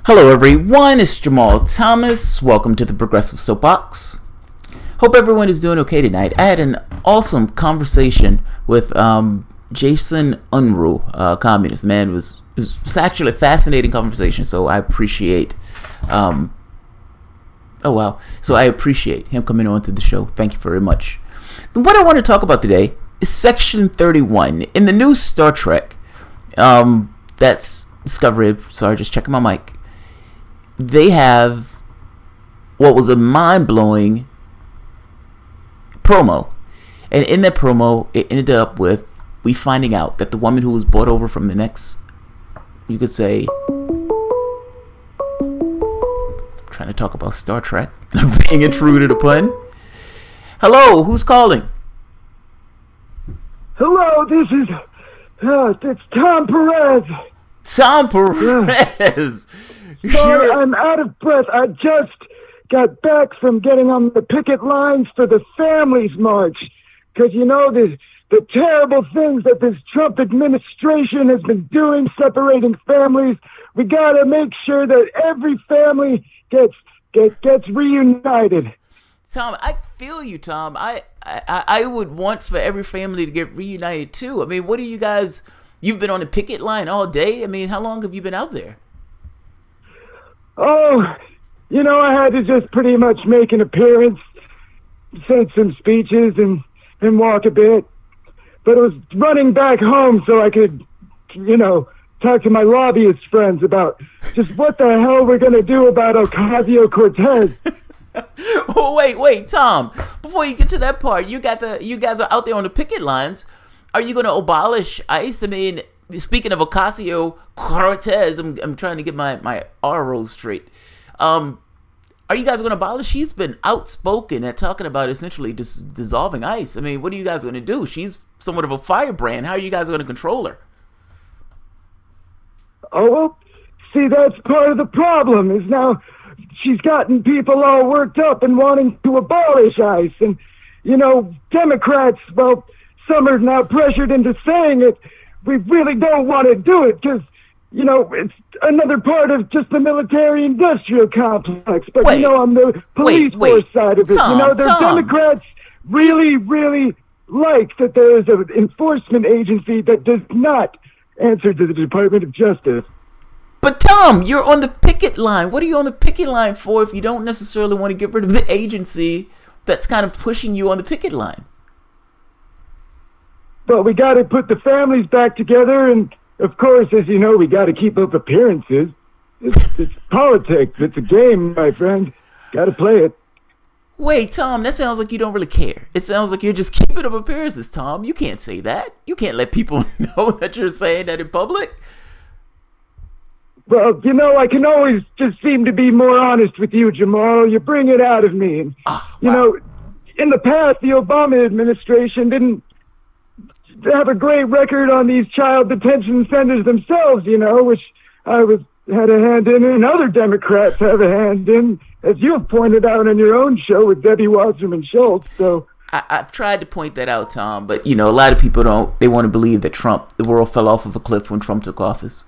Hello everyone, it's Jamal Thomas. Welcome to the Progressive Soapbox. Hope everyone is doing okay tonight. I had an awesome conversation with Jason Unruh, communist man. It was actually a fascinating conversation, so I appreciate I appreciate him coming on to the show. Thank you very much. And what I want to talk about today is Section 31 in the new Star Trek. That's Discovery. Sorry, just checking my mic. They have what was a mind-blowing promo, and in that promo it ended up with we finding out that the woman who was brought over from the next, you could say, I'm trying to talk about Star Trek and I'm being intruded upon. Hello, who's calling? Hello, this is it's Tom Perez. Tom Perez. Sorry, I'm out of breath. I just got back from getting on the picket lines for the Families March. Because, you know, the terrible things that this Trump administration has been doing, separating families. We got to make sure that every family gets reunited. Tom, I feel you, Tom. I would want for every family to get reunited, too. I mean, what do you guys... You've been on the picket line all day? I mean, how long have you been out there? Oh, you know, I had to just pretty much make an appearance, say some speeches, and walk a bit. But I was running back home so I could, you know, talk to my lobbyist friends about just what the hell we're going to do about Ocasio-Cortez. Oh, wait, Tom. Before you get to that part, you guys are out there on the picket lines. Are you going to abolish ICE? I mean, speaking of Ocasio-Cortez, I'm trying to get my R rolls straight. Are you guys going to abolish? She's been outspoken at talking about essentially dissolving ICE. I mean, what are you guys going to do? She's somewhat of a firebrand. How are you guys going to control her? Oh, well, see, that's part of the problem is now she's gotten people all worked up and wanting to abolish ICE. And, you know, Democrats, well, some are now pressured into saying it. We really don't want to do it because, you know, it's another part of just the military-industrial complex. But, you know, on the police force side of it, Tom, you know, the Democrats really, really like that there is an enforcement agency that does not answer to the Department of Justice. But, Tom, you're on the picket line. What are you on the picket line for if you don't necessarily want to get rid of the agency that's kind of pushing you on the picket line? But we got to put the families back together, and of course, as you know, we got to keep up appearances. It's politics. It's a game, my friend. Got to play it. Wait, Tom, that sounds like you don't really care. It sounds like you're just keeping up appearances, Tom. You can't say that. You can't let people know that you're saying that in public. Well, you know, I can always just seem to be more honest with you, Jamal. You bring it out of me. And, you know, in the past, the Obama administration didn't have a great record on these child detention centers themselves, you know, which I had a hand in, and other Democrats have a hand in, as you have pointed out on your own show with Debbie Wasserman Schultz. So I've tried to point that out, Tom, but, you know, a lot of people don't. They want to believe that the world fell off of a cliff when Trump took office.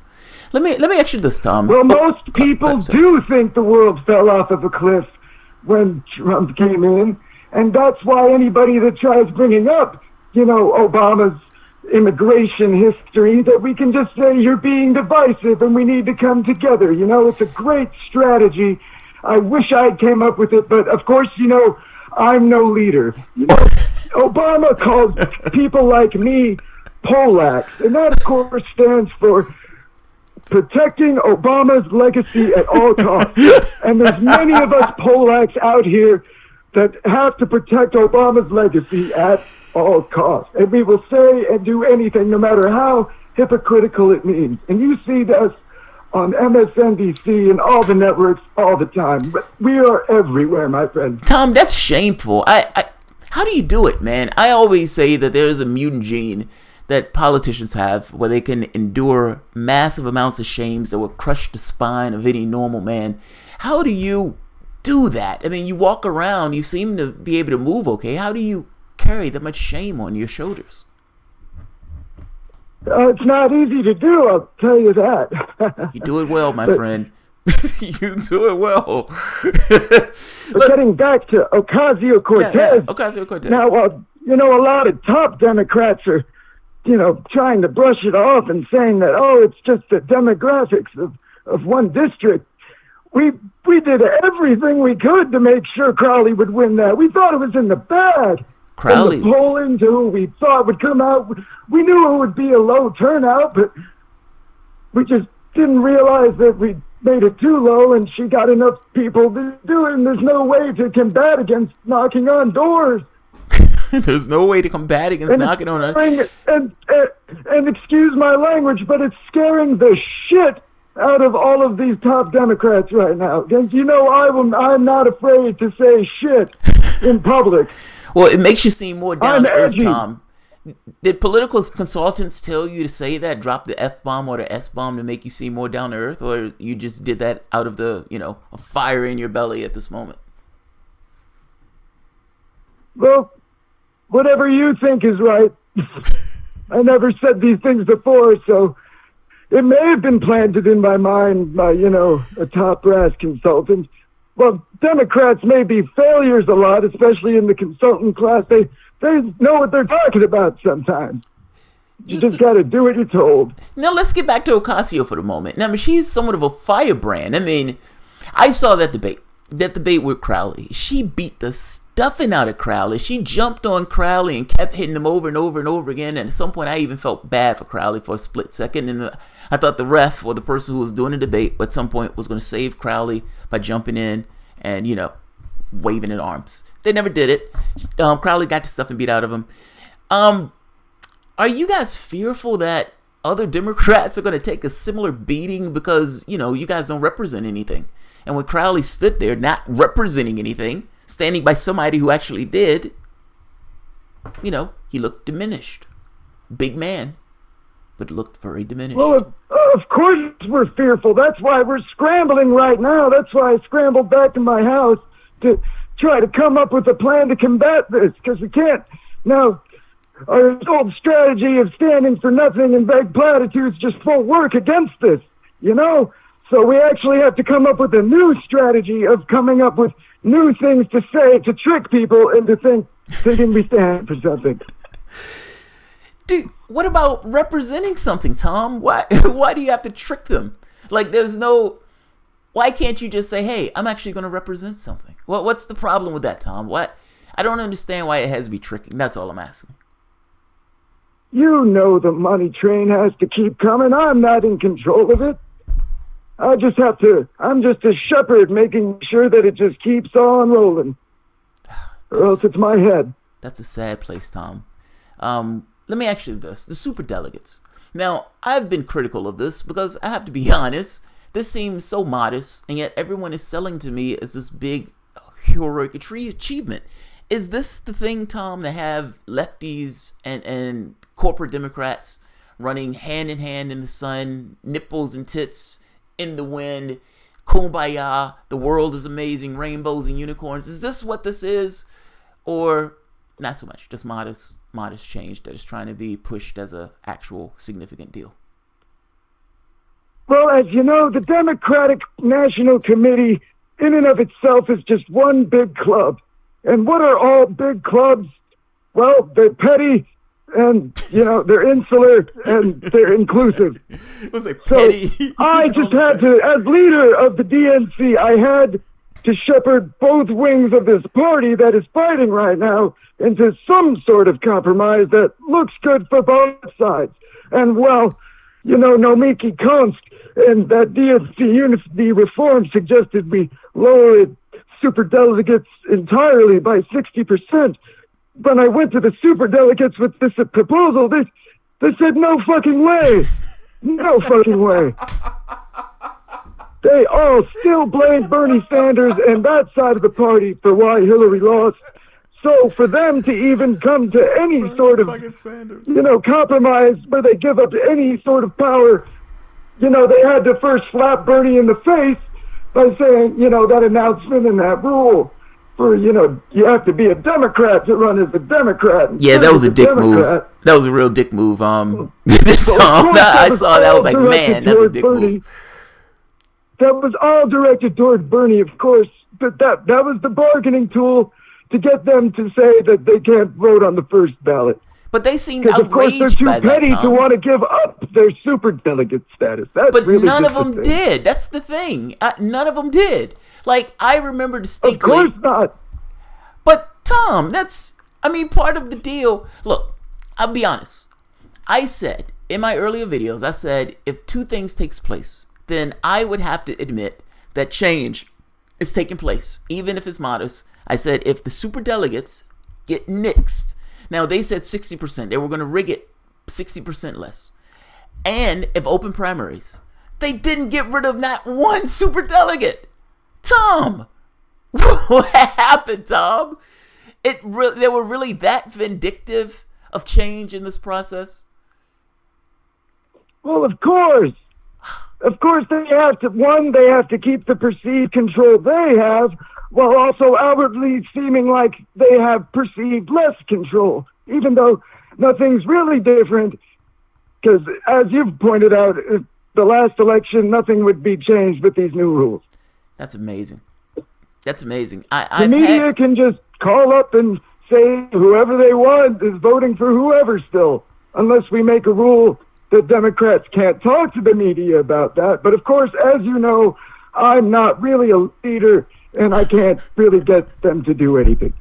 Let me ask you this, Tom. Well, most people do think the world fell off of a cliff when Trump came in, and that's why anybody that tries bringing up, you know, Obama's immigration history, that we can just say you're being divisive and we need to come together. You know, it's a great strategy. I wish I came up with it, but of course, you know, I'm no leader. You know, Obama called people like me Polacks, and that, of course, stands for protecting Obama's legacy at all costs. And there's many of us Polacks out here that have to protect Obama's legacy at all costs. And we will say and do anything, no matter how hypocritical it means. And you see us on MSNBC and all the networks all the time. But we are everywhere, my friend. Tom, that's shameful. How do you do it, man? I always say that there's a mutant gene that politicians have where they can endure massive amounts of shames that will crush the spine of any normal man. How do you do that? I mean, you walk around, you seem to be able to move okay. How do you carry that much shame on your shoulders? It's not easy to do, I'll tell you that. You do it well, my friend. You do it well. But getting back to Ocasio-Cortez. Yeah, Ocasio-Cortez. Now, a lot of top Democrats are, trying to brush it off and saying that, it's just the demographics of one district. We did everything we could to make sure Crowley would win that. We thought it was in the bag. Crowley. And the polling, too, we thought would come out. We knew it would be a low turnout, but we just didn't realize that we made it too low, and she got enough people to do it, and there's no way to combat against knocking on doors. There's no way to combat against knocking on doors. And excuse my language, but it's scaring the shit out of all of these top Democrats right now. And I'm not afraid to say shit in public. Well, it makes you seem more down to earth, edgy. Tom. Did political consultants tell you to say that, drop the F-bomb or the S-bomb to make you seem more down to earth, or you just did that out of the, a fire in your belly at this moment? Well, whatever you think is right. I never said these things before, so it may have been planted in my mind by, a top brass consultant. Well, Democrats may be failures a lot, especially in the consultant class. They know what they're talking about sometimes. You just got to do what you're told. Now, let's get back to Ocasio for the moment. Now, she's somewhat of a firebrand. I saw that debate with Crowley. She beat the stuffing out of Crowley. She jumped on Crowley and kept hitting him over and over and over again. And at some point, I even felt bad for Crowley for a split second. And I thought the ref or the person who was doing the debate at some point was going to save Crowley by jumping in and, waving in arms. They never did it. Crowley got the stuff and beat out of him. Are you guys fearful that other Democrats are going to take a similar beating because, you guys don't represent anything? And when Crowley stood there not representing anything, standing by somebody who actually did, he looked diminished. Big man, but looked very diminished. Well, of course we're fearful. That's why we're scrambling right now. That's why I scrambled back to my house to try to come up with a plan to combat this, because we can't. Now, our old strategy of standing for nothing and vague platitudes just won't work against this, So we actually have to come up with a new strategy of coming up with new things to say to trick people into thinking we stand for something. Dude, what about representing something, Tom? Why do you have to trick them? Why can't you just say, hey, I'm actually going to represent something? What's the problem with that, Tom? I don't understand why it has to be tricking. That's all I'm asking. The money train has to keep coming. I'm not in control of it. I'm just a shepherd making sure that it just keeps on rolling. Or else it's my head. That's a sad place, Tom. Let me ask you this. The superdelegates. Now, I've been critical of this because I have to be honest. This seems so modest, and yet everyone is selling to me as this big, heroic achievement. Is this the thing, Tom, to have lefties and corporate Democrats running hand in hand in the sun, nipples and tits in the wind, kumbaya, the world is amazing, rainbows and unicorns? Is this what this is? Or not so much, just modest change that is trying to be pushed as a actual significant deal? Well, as you know, the Democratic National Committee in and of itself is just one big club. And what are all big clubs? Well, they're petty, and, they're insular, and they're inclusive. It was like petty. So I just had to, as leader of the DNC, I had to shepherd both wings of this party that is fighting right now into some sort of compromise that looks good for both sides. And, Nomiki Konst and that DNC unity reform suggested we lower superdelegates entirely by 60%. When I went to the superdelegates with this proposal, they said, no fucking way. No fucking way. They all still blame Bernie Sanders and that side of the party for why Hillary lost. So for them to even come to any sort of, compromise where they give up any sort of power, they had to first slap Bernie in the face by saying, that announcement and that rule for, you have to be a Democrat to run as a Democrat. Yeah, that was a dick move. That was a real dick move. I saw that. I was like, man, that's a dick move. That was all directed toward Bernie, of course. But that was the bargaining tool to get them to say that they can't vote on the first ballot. But they seem Because, of course, they're outraged too by that, petty to Tom. want to give up their superdelegate status. That's But really none of just the them thing. did. That's the thing. None of them did. Like, I remember distinctly. Of course not. But, Tom, that's, I mean, part of the deal. Look, I'll be honest. I said, in my earlier videos, I said, if two things takes place, then I would have to admit that change is taking place, even if it's modest. I said, if the superdelegates get nixed, now they said 60%, they were going to rig it 60% less. And if open primaries, they didn't get rid of not one superdelegate. Tom, what happened, Tom? They were really that vindictive of change in this process? Well, of course. Of course, they have to keep the perceived control they have, while also outwardly seeming like they have perceived less control, even though nothing's really different. Because, as you've pointed out, the last election, nothing would be changed with these new rules. That's amazing. That's amazing. The media can just call up and say whoever they want is voting for whoever still, unless we make a rule that Democrats can't talk to the media about that. But of course, as you know, I'm not really a leader, and I can't really get them to do anything.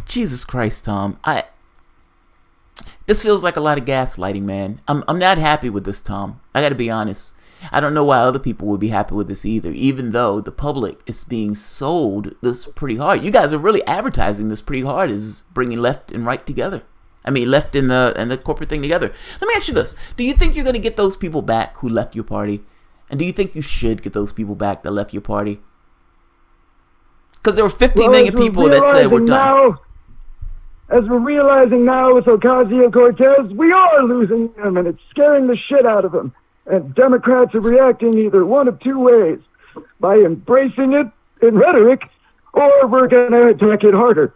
Jesus Christ, Tom. This feels like a lot of gaslighting, man. I'm not happy with this, Tom. I gotta be honest. I don't know why other people would be happy with this either, even though the public is being sold this pretty hard. You guys are really advertising this pretty hard as bringing left and right together. I mean, left and the corporate thing together. Let me ask you this. Do you think you're going to get those people back who left your party? And do you think you should get those people back that left your party? Because there were 50 million people that said we're done. As we're realizing now with Ocasio-Cortez, we are losing them, and it's scaring the shit out of them. And Democrats are reacting either one of two ways, by embracing it in rhetoric, or we're going to attack it harder.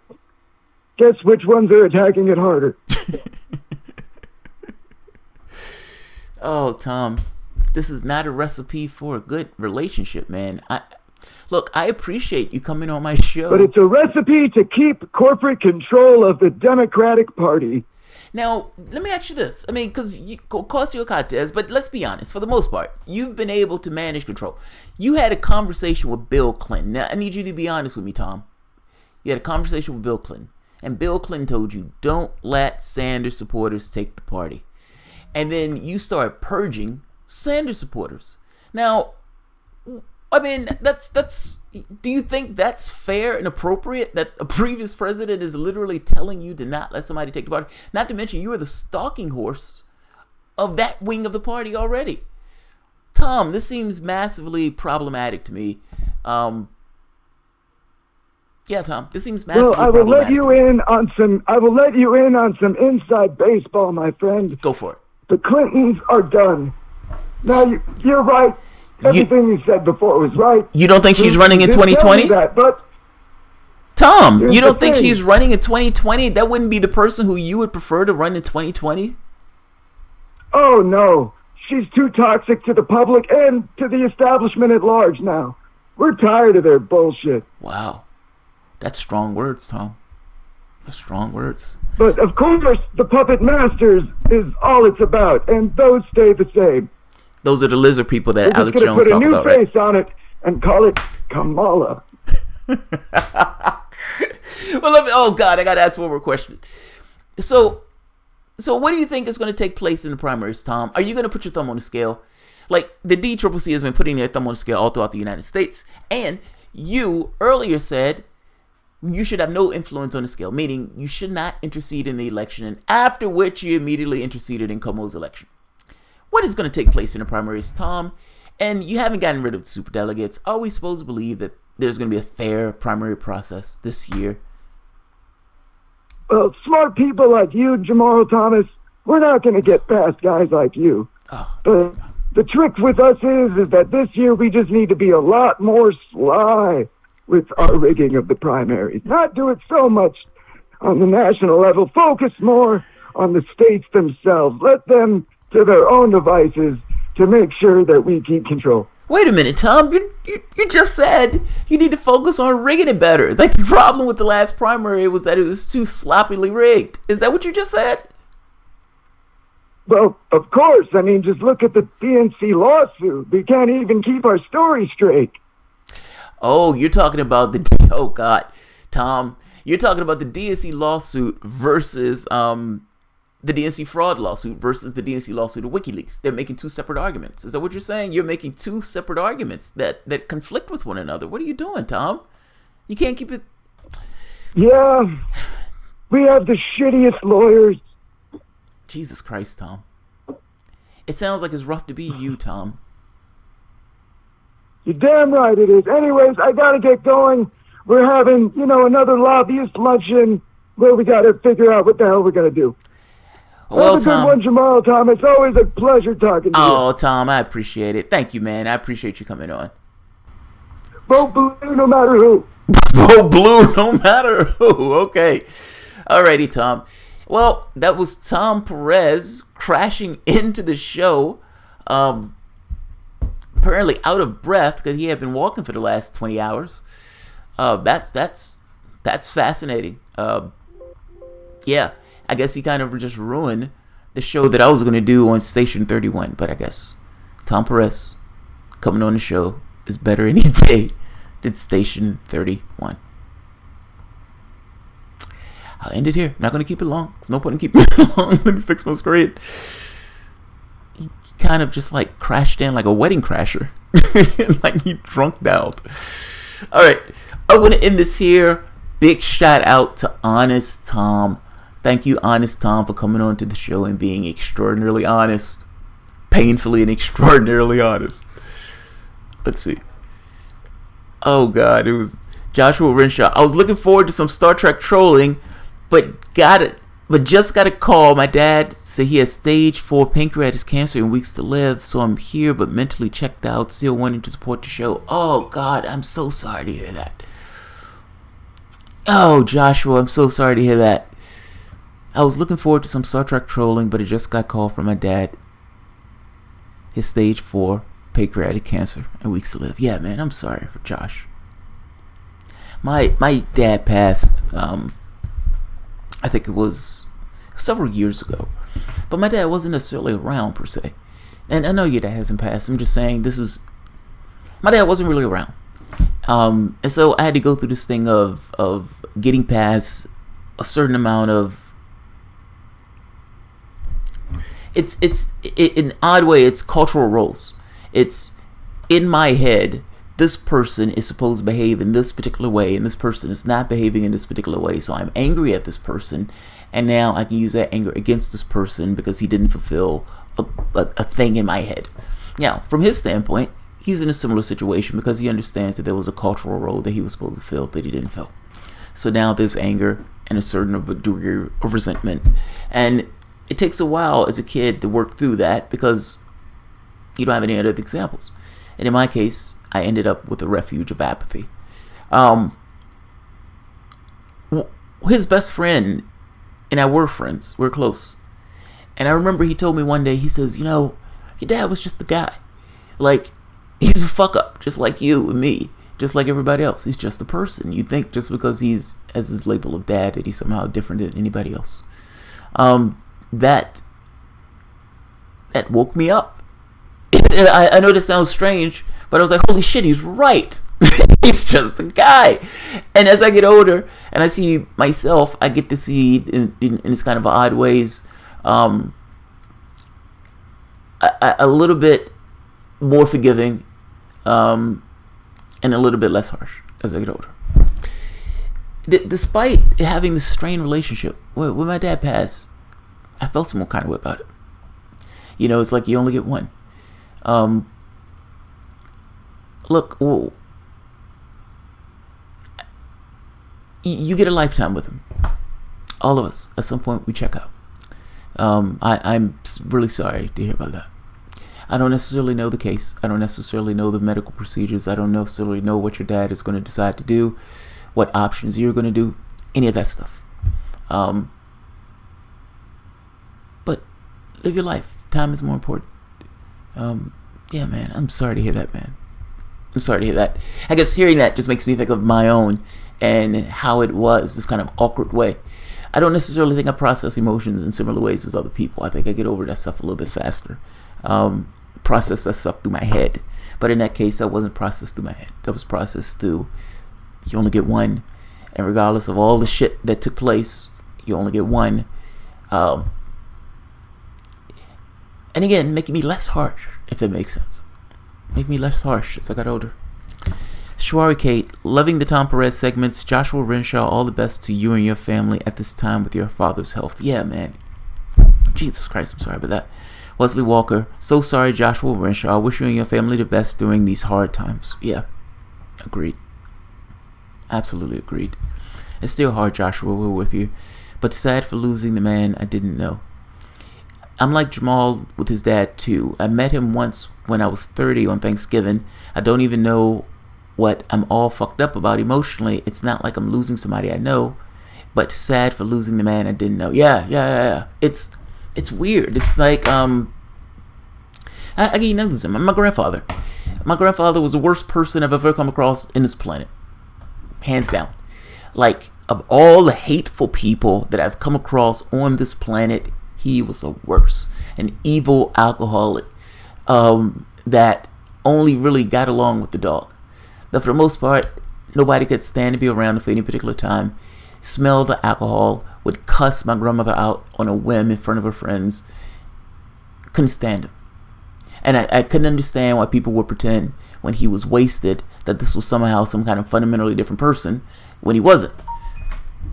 Guess which ones are attacking it harder? Oh, Tom, this is not a recipe for a good relationship, man. Look, I appreciate you coming on my show. But it's a recipe to keep corporate control of the Democratic Party. Now, let me ask you this. I mean, because Ocasio-Cortez, but let's be honest, for the most part, you've been able to manage control. You had a conversation with Bill Clinton. Now, I need you to be honest with me, Tom. You had a conversation with Bill Clinton. And Bill Clinton told you, don't let Sanders supporters take the party. And then you start purging Sanders supporters. Now, I mean, that's. Do you think that's fair and appropriate that a previous president is literally telling you to not let somebody take the party? Not to mention, you are the stalking horse of that wing of the party already. Tom, this seems massively problematic to me. Yeah, Tom, this seems massively problematic. Well, I will let you in on some inside baseball, my friend. Go for it. The Clintons are done. Now, you're right. Everything you said before was right. You don't think she's running in 2020? But Tom, you don't think she's running in 2020? That wouldn't be the person who you would prefer to run in 2020? Oh, no. She's too toxic to the public and to the establishment at large now. We're tired of their bullshit. Wow. That's strong words, Tom. That's strong words. But, of course, the puppet masters is all it's about, and those stay the same. Those are the lizard people that Alex Jones talked about, right? Put a new face on it and call it Kamala. Well, oh God, I gotta ask one more question. So what do you think is going to take place in the primaries, Tom? Are you going to put your thumb on the scale? Like, the DCCC has been putting their thumb on the scale all throughout the United States, and you earlier said you should have no influence on the scale, meaning you should not intercede in the election, and after which you immediately interceded in Cuomo's election. What is going to take place in the primaries, Tom? And you haven't gotten rid of the superdelegates. Are we supposed to believe that there's going to be a fair primary process this year? Well, smart people like you, Jamal Thomas, we're not going to get past guys like you. Oh, the trick with us is that this year we just need to be a lot more sly with our rigging of the primaries. Not do it so much on the national level. Focus more on the states themselves. Let them, to their own devices, to make sure that we keep control. Wait a minute, Tom. You just said you need to focus on rigging it better. Like, the problem with the last primary was that it was too sloppily rigged. Is that what you just said? Well, of course. I mean, just look at the PNC lawsuit. We can't even keep our story straight. Oh, you're talking about oh God, Tom. You're talking about the DNC lawsuit versus the DNC fraud lawsuit versus the DNC lawsuit of WikiLeaks. They're making two separate arguments. Is that what you're saying? You're making two separate arguments that conflict with one another. What are you doing, Tom? You can't keep it. Yeah, we have the shittiest lawyers. Jesus Christ, Tom. It sounds like it's rough to be you, Tom. You're damn right it is. Anyways, I gotta get going. We're having, another lobbyist luncheon where we gotta figure out what the hell we're gonna do. Well, have a Tom, good one, Jamal, Tom. It's always a pleasure talking to you. Oh, Tom, I appreciate it. Thank you, man. I appreciate you coming on. Vote blue no matter who. Vote blue no matter who. Okay. Alrighty, Tom. Well, that was Tom Perez crashing into the show. Apparently out of breath because he had been walking for the last 20 hours. That's fascinating. Yeah. I guess he kind of just ruined the show that I was going to do on Station 31. But I guess Tom Perez coming on the show is better any day than Station 31. I'll end it here. I'm not going to keep it long. There's no point in keeping it long. Let me fix my screen. He kind of just like crashed in like a wedding crasher. Like he drunked out. All right. I'm going to end this here. Big shout out to Honest Tom. Thank you, Honest Tom, for coming on to the show and being extraordinarily honest. Painfully and extraordinarily honest. Let's see. Oh, God. It was Joshua Renshaw. I was looking forward to some Star Trek trolling, but just got a call. My dad said he has stage 4 pancreatic cancer and weeks to live, so I'm here but mentally checked out, still wanting to support the show. Oh, God. I'm so sorry to hear that. Oh, Joshua, I'm so sorry to hear that. I was looking forward to some Star Trek trolling, but it just got called from my dad. His stage 4 pancreatic cancer and weeks to live. Yeah, man, I'm sorry for Josh. My dad passed, I think it was several years ago. But my dad wasn't necessarily around, per se. And I know your dad hasn't passed. I'm just saying my dad wasn't really around. And so I had to go through this thing of getting past a certain amount of it's in an odd way, it's cultural roles. It's in my head, this person is supposed to behave in this particular way, and this person is not behaving in this particular way. So I'm angry at this person, and now I can use that anger against this person because he didn't fulfill a thing in my head. Now, from his standpoint, he's in a similar situation because he understands that there was a cultural role that he was supposed to fill that he didn't fill. So now there's anger and a certain degree of resentment. And it takes a while as a kid to work through that because you don't have any other examples. And in my case, I ended up with a refuge of apathy. His best friend and I were friends. We're close. And I remember he told me one day, he says, your dad was just the guy. Like, he's a fuck up, just like you and me, just like everybody else. He's just a person. You think just because he's has his label of dad that he's somehow different than anybody else. That woke me up. I know this sounds strange, but I was like, holy shit, he's right. He's just a guy. And as I get older and I see myself, I get to see in this kind of odd ways, a little bit more forgiving, and a little bit less harsh as I get older. Despite having this strained relationship, when my dad passed, I felt some kind of way about it. It's like you only get one. Look, you get a lifetime with him. All of us, at some point, we check out. I'm really sorry to hear about that. I don't necessarily know the case. I don't necessarily know the medical procedures. I don't necessarily know what your dad is going to decide to do, what options you're going to do, any of that stuff. But live your life. Time is more important. Yeah, man, I'm sorry to hear that, man. I'm sorry to hear that. I guess hearing that just makes me think of my own and how it was, this kind of awkward way. I don't necessarily think I process emotions in similar ways as other people. I think I get over that stuff a little bit faster. Process that stuff through my head. But in that case, that wasn't processed through my head. That was processed through, you only get one. And regardless of all the shit that took place, you only get one. And again, making me less harsh, if that makes sense. Make me less harsh as I got older. Shwari Kate, loving the Tom Perez segments. Joshua Renshaw, all the best to you and your family at this time with your father's health. Yeah, man. Jesus Christ, I'm sorry about that. Wesley Walker, so sorry, Joshua Renshaw. I wish you and your family the best during these hard times. Yeah, agreed. Absolutely agreed. It's still hard, Joshua. We're with you. But sad for losing the man I didn't know. I'm like Jamal with his dad, too. I met him once when I was 30 on Thanksgiving. I don't even know what I'm all fucked up about emotionally. It's not like I'm losing somebody I know, but sad for losing the man I didn't know. Yeah. It's weird. It's like, I give you another example. My grandfather. My grandfather was the worst person I've ever come across in this planet. Hands down. Like, of all the hateful people that I've come across on this planet, he was the worst. An evil alcoholic that only really got along with the dog. But for the most part, nobody could stand to be around him for any particular time. Smelled the alcohol, would cuss my grandmother out on a whim in front of her friends. Couldn't stand him. And I couldn't understand why people would pretend when he was wasted that this was somehow some kind of fundamentally different person when he wasn't.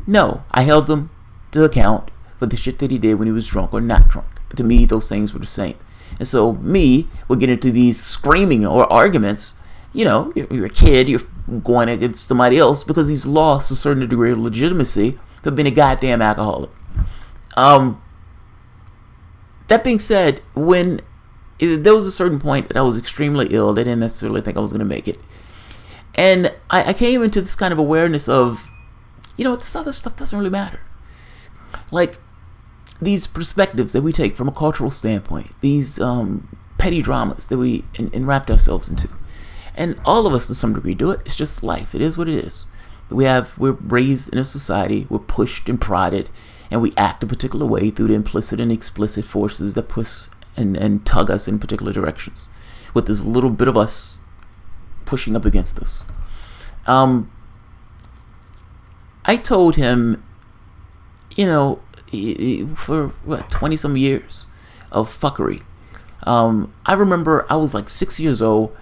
No, I held him to account for the shit that he did when he was drunk or not drunk. To me, those things were the same. And so me would get into these screaming or arguments. You know, you're a kid, you're going against somebody else because he's lost a certain degree of legitimacy for being a goddamn alcoholic. That being said, when there was a certain point that I was extremely ill, they didn't necessarily think I was going to make it. And I came into this kind of awareness of, you know, this other stuff doesn't really matter. Like, these perspectives that we take from a cultural standpoint, these petty dramas that we enwrapped ourselves into. And all of us to some degree do it. It's just life. It is what it is. We're raised in a society, we're pushed and prodded, and we act a particular way through the implicit and explicit forces that push and tug us in particular directions, with this little bit of us pushing up against us. I told him, you know, for what, 20 some years of fuckery. I remember I was like 6 years old,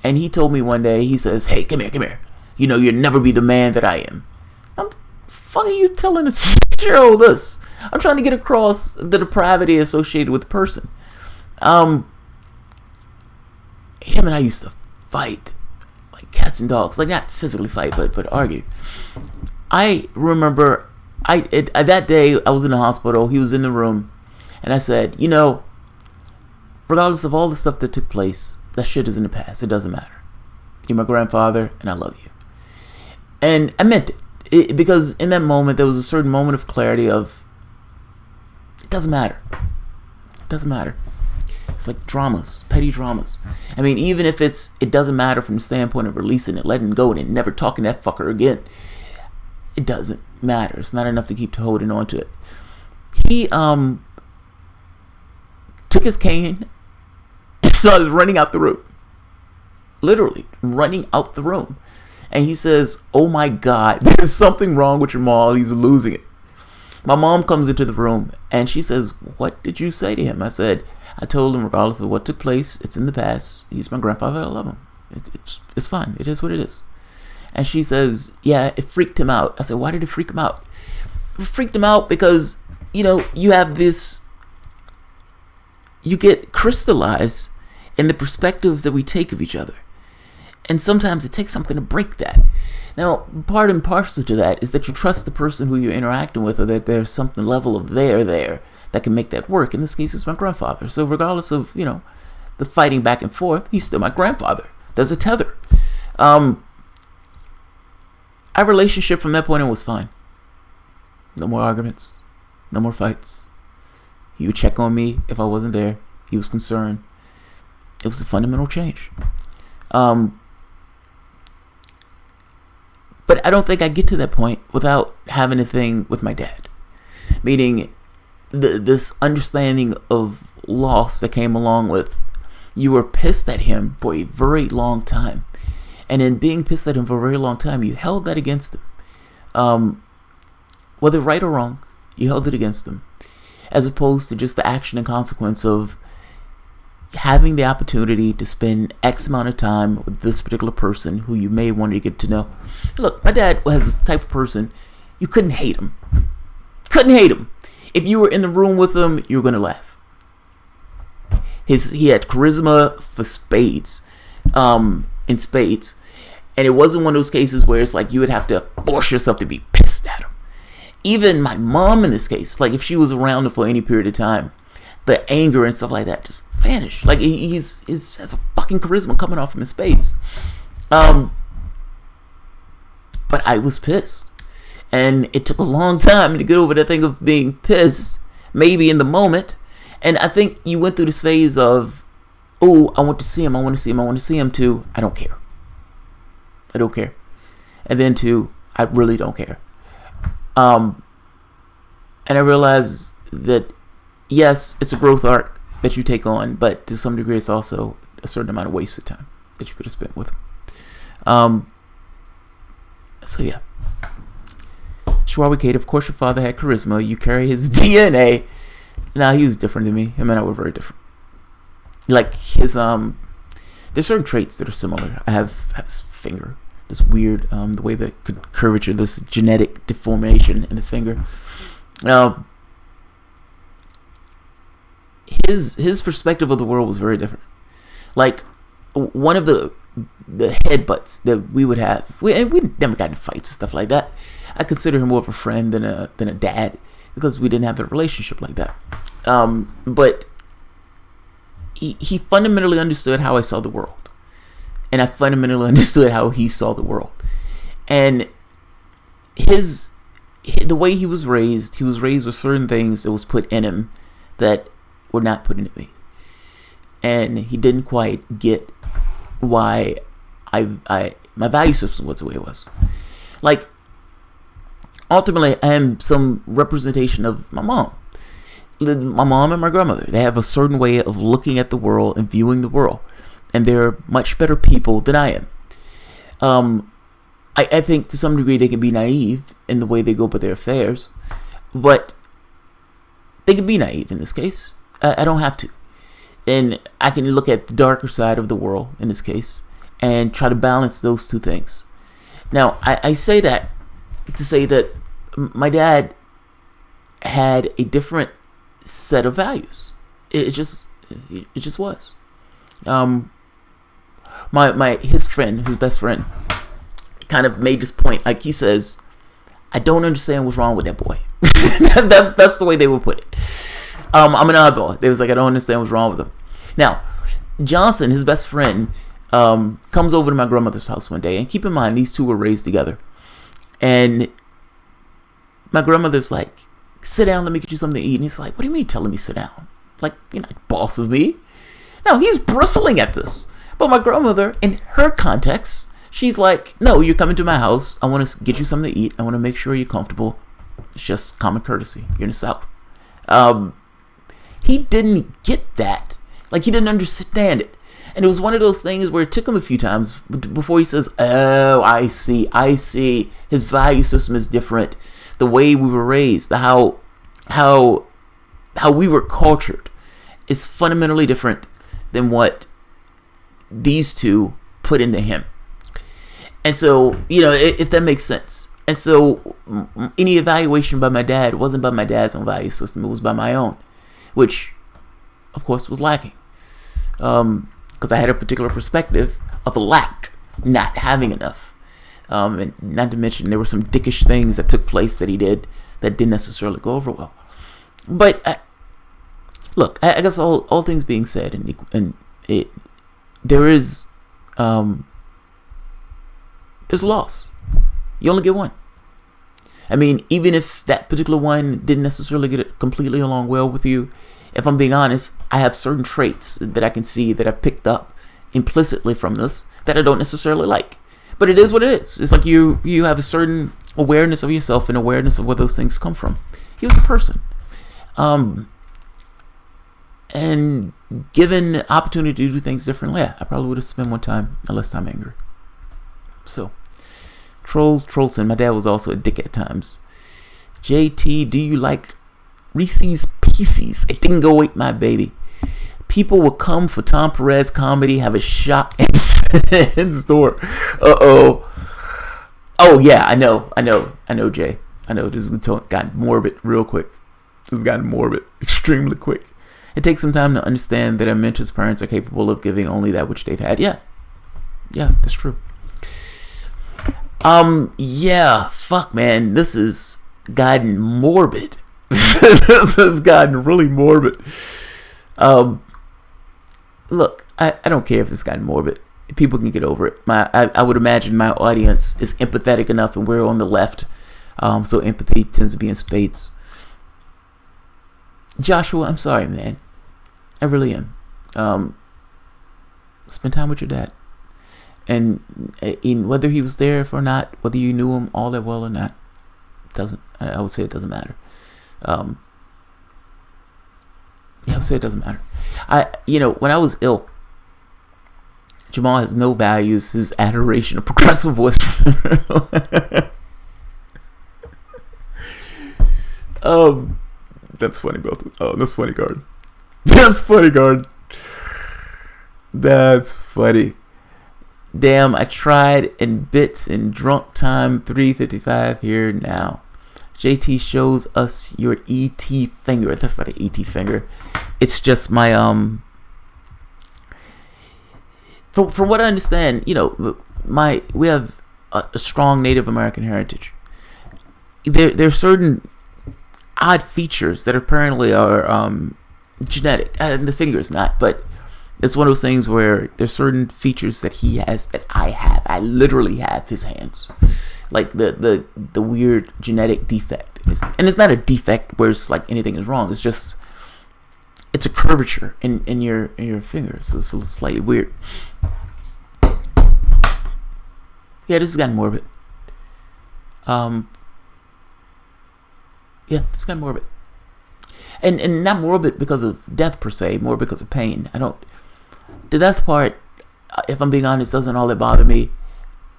and he told me one day, he says, "Hey, come here. You know, you'll never be the man that I am." I'm, fuck are you telling a 6-year-old this? I'm trying to get across the depravity associated with the person. Him and I used to fight like cats and dogs, like not physically fight, but argue. I remember that day I was in the hospital, he was in the room, and I said, you know, regardless of all the stuff that took place, that shit is in the past. It doesn't matter. You're my grandfather, and I love you. And I meant it because in that moment, there was a certain moment of clarity of, it doesn't matter. It doesn't matter. It's like dramas, petty dramas. I mean, even if it doesn't matter from the standpoint of releasing it, letting go, and never talking to that fucker again, it doesn't matter. It's not enough to keep holding on to it. He took his cane and started running out the room. Literally running out the room. And he says, "Oh my God, there's something wrong with your mom. He's losing it." My mom comes into the room and she says, "What did you say to him?" I said, "I told him regardless of what took place, it's in the past. He's my grandfather. I love him. It's fine. It is what it is." And she says, "Yeah, it freaked him out." I said, "Why did it freak him out?" It freaked him out because, you know, you have this, you get crystallized in the perspectives that we take of each other. And sometimes it takes something to break that. Now, part and parcel to that is that you trust the person who you're interacting with, or that there's something level of there that can make that work. In this case, it's my grandfather. So regardless of, you know, the fighting back and forth, he's still my grandfather. There's a tether. Our relationship from that point on was fine. No more arguments. No more fights. He would check on me if I wasn't there. He was concerned. It was a fundamental change. But I don't think I get to that point without having a thing with my dad. Meaning, this understanding of loss that came along with, you were pissed at him for a very long time. And in being pissed at him for a very long time, you held that against him. Whether right or wrong, you held it against him. As opposed to just the action and consequence of having the opportunity to spend X amount of time with this particular person who you may want to get to know. Look, my dad was the type of person, you couldn't hate him. Couldn't hate him. If you were in the room with him, you were going to laugh. He had charisma for spades, in spades. And it wasn't one of those cases where it's like you would have to force yourself to be pissed at him. Even my mom in this case, like if she was around for any period of time, the anger and stuff like that just vanished. Like he has a fucking charisma coming off from his spades. But I was pissed. And it took a long time to get over that thing of being pissed, maybe in the moment. And I think you went through this phase of, oh, I want to see him, I want to see him, I want to see him, to, I don't care. I don't care. And then to, I really don't care. And I realized that, yes, it's a growth arc that you take on, but to some degree it's also a certain amount of wasted time that you could have spent with him. So yeah. Schwabi Kate, of course your father had charisma. You carry his DNA. Nah, he was different than me. Him and I were very different. Like his there's certain traits that are similar. I have his finger. This weird the way the curvature, this genetic deformation in the finger. His perspective of the world was very different. Like one of the headbutts that we would have, we never got in fights and stuff like that. I consider him more of a friend than a dad, because we didn't have a relationship like that. But he fundamentally understood how I saw the world, and I fundamentally understood how he saw the world. And the way he was raised with certain things that was put in him that were not put into me, and he didn't quite get why my value system was the way it was. Like, ultimately, I am some representation of my mom. My mom and my grandmother, they have a certain way of looking at the world and viewing the world, and they're much better people than I am. I think to some degree they can be naive in the way they go about their affairs, but they can be naive in this case. I don't have to. And I can look at the darker side of the world in this case and try to balance those two things. Now, I say that to say that my dad had a different set of values. It just was. His best friend, kind of made this point. Like he says, I don't understand what's wrong with that boy. that's the way they would put it. I'm an oddball. They was like, I don't understand what's wrong with him. Now, Johnson, his best friend, comes over to my grandmother's house one day, and keep in mind these two were raised together. And my grandmother's like, sit down, let me get you something to eat. And he's like, what do you mean telling me sit down? Like, you're not boss of me. No, he's bristling at this. But my grandmother, in her context, she's like, no, you're coming to my house. I want to get you something to eat. I want to make sure you're comfortable. It's just common courtesy. You're in the South. He didn't get that. Like, he didn't understand it. And it was one of those things where it took him a few times before he says, oh, I see. His value system is different. The way we were raised, how we were cultured is fundamentally different than what these two put into him. And so, if that makes sense. And so any evaluation by my dad wasn't by my dad's own value system. It was by my own, which, of course, was lacking. Because I had a particular perspective of a lack, not having enough. And not to mention, there were some dickish things that took place that he did that didn't necessarily go over well. But, I guess all things being said, there's loss. You only get one. I mean, even if that particular one didn't necessarily get it completely along well with you, if I'm being honest, I have certain traits that I can see that I picked up implicitly from this that I don't necessarily like. But it is what it is. It's like you have a certain awareness of yourself and awareness of where those things come from. He was a person. And given the opportunity to do things differently, I probably would have spent more time and less time angry. So, Trollson, my dad was also a dick at times. JT, do you like Reese's Pieces? It didn't go eat my baby. People will come for Tom Perez comedy, have a shot in store. Uh-oh. Oh, yeah, I know, Jay. I know this has gotten morbid real quick. This has gotten morbid extremely quick. It takes some time to understand that our mentors' parents are capable of giving only that which they've had. Yeah, that's true. Yeah, fuck, man. This has gotten morbid. This has gotten really morbid. Look, I don't care if it's gotten morbid. People can get over it. I would imagine my audience is empathetic enough, and we're on the left. So empathy tends to be in spades. Joshua, I'm sorry, man. I really am. Spend time with your dad. And in whether he was there or not, whether you knew him all that well or not, I would say it doesn't matter. I would say it doesn't matter. When I was ill, Jamal has no values. His adoration of progressive voice. That's funny, Belton. Oh, that's funny, guard. That's funny, guard. That's funny. Damn, I tried in bits in drunk time 3:55 here now. JT shows us your ET finger. That's not an ET finger. It's just my From what I understand, we have a strong Native American heritage. There are certain odd features that apparently are genetic, and the finger is not, but it's one of those things where there's certain features that he has that I have. I literally have his hands, like the weird genetic defect, and it's not a defect where it's like anything is wrong. It's just it's a curvature in your finger, so it's slightly weird. Yeah, this has gotten morbid. Yeah, this got morbid. And not morbid because of death per se, more because of pain. The death part, if I'm being honest, doesn't all that bother me.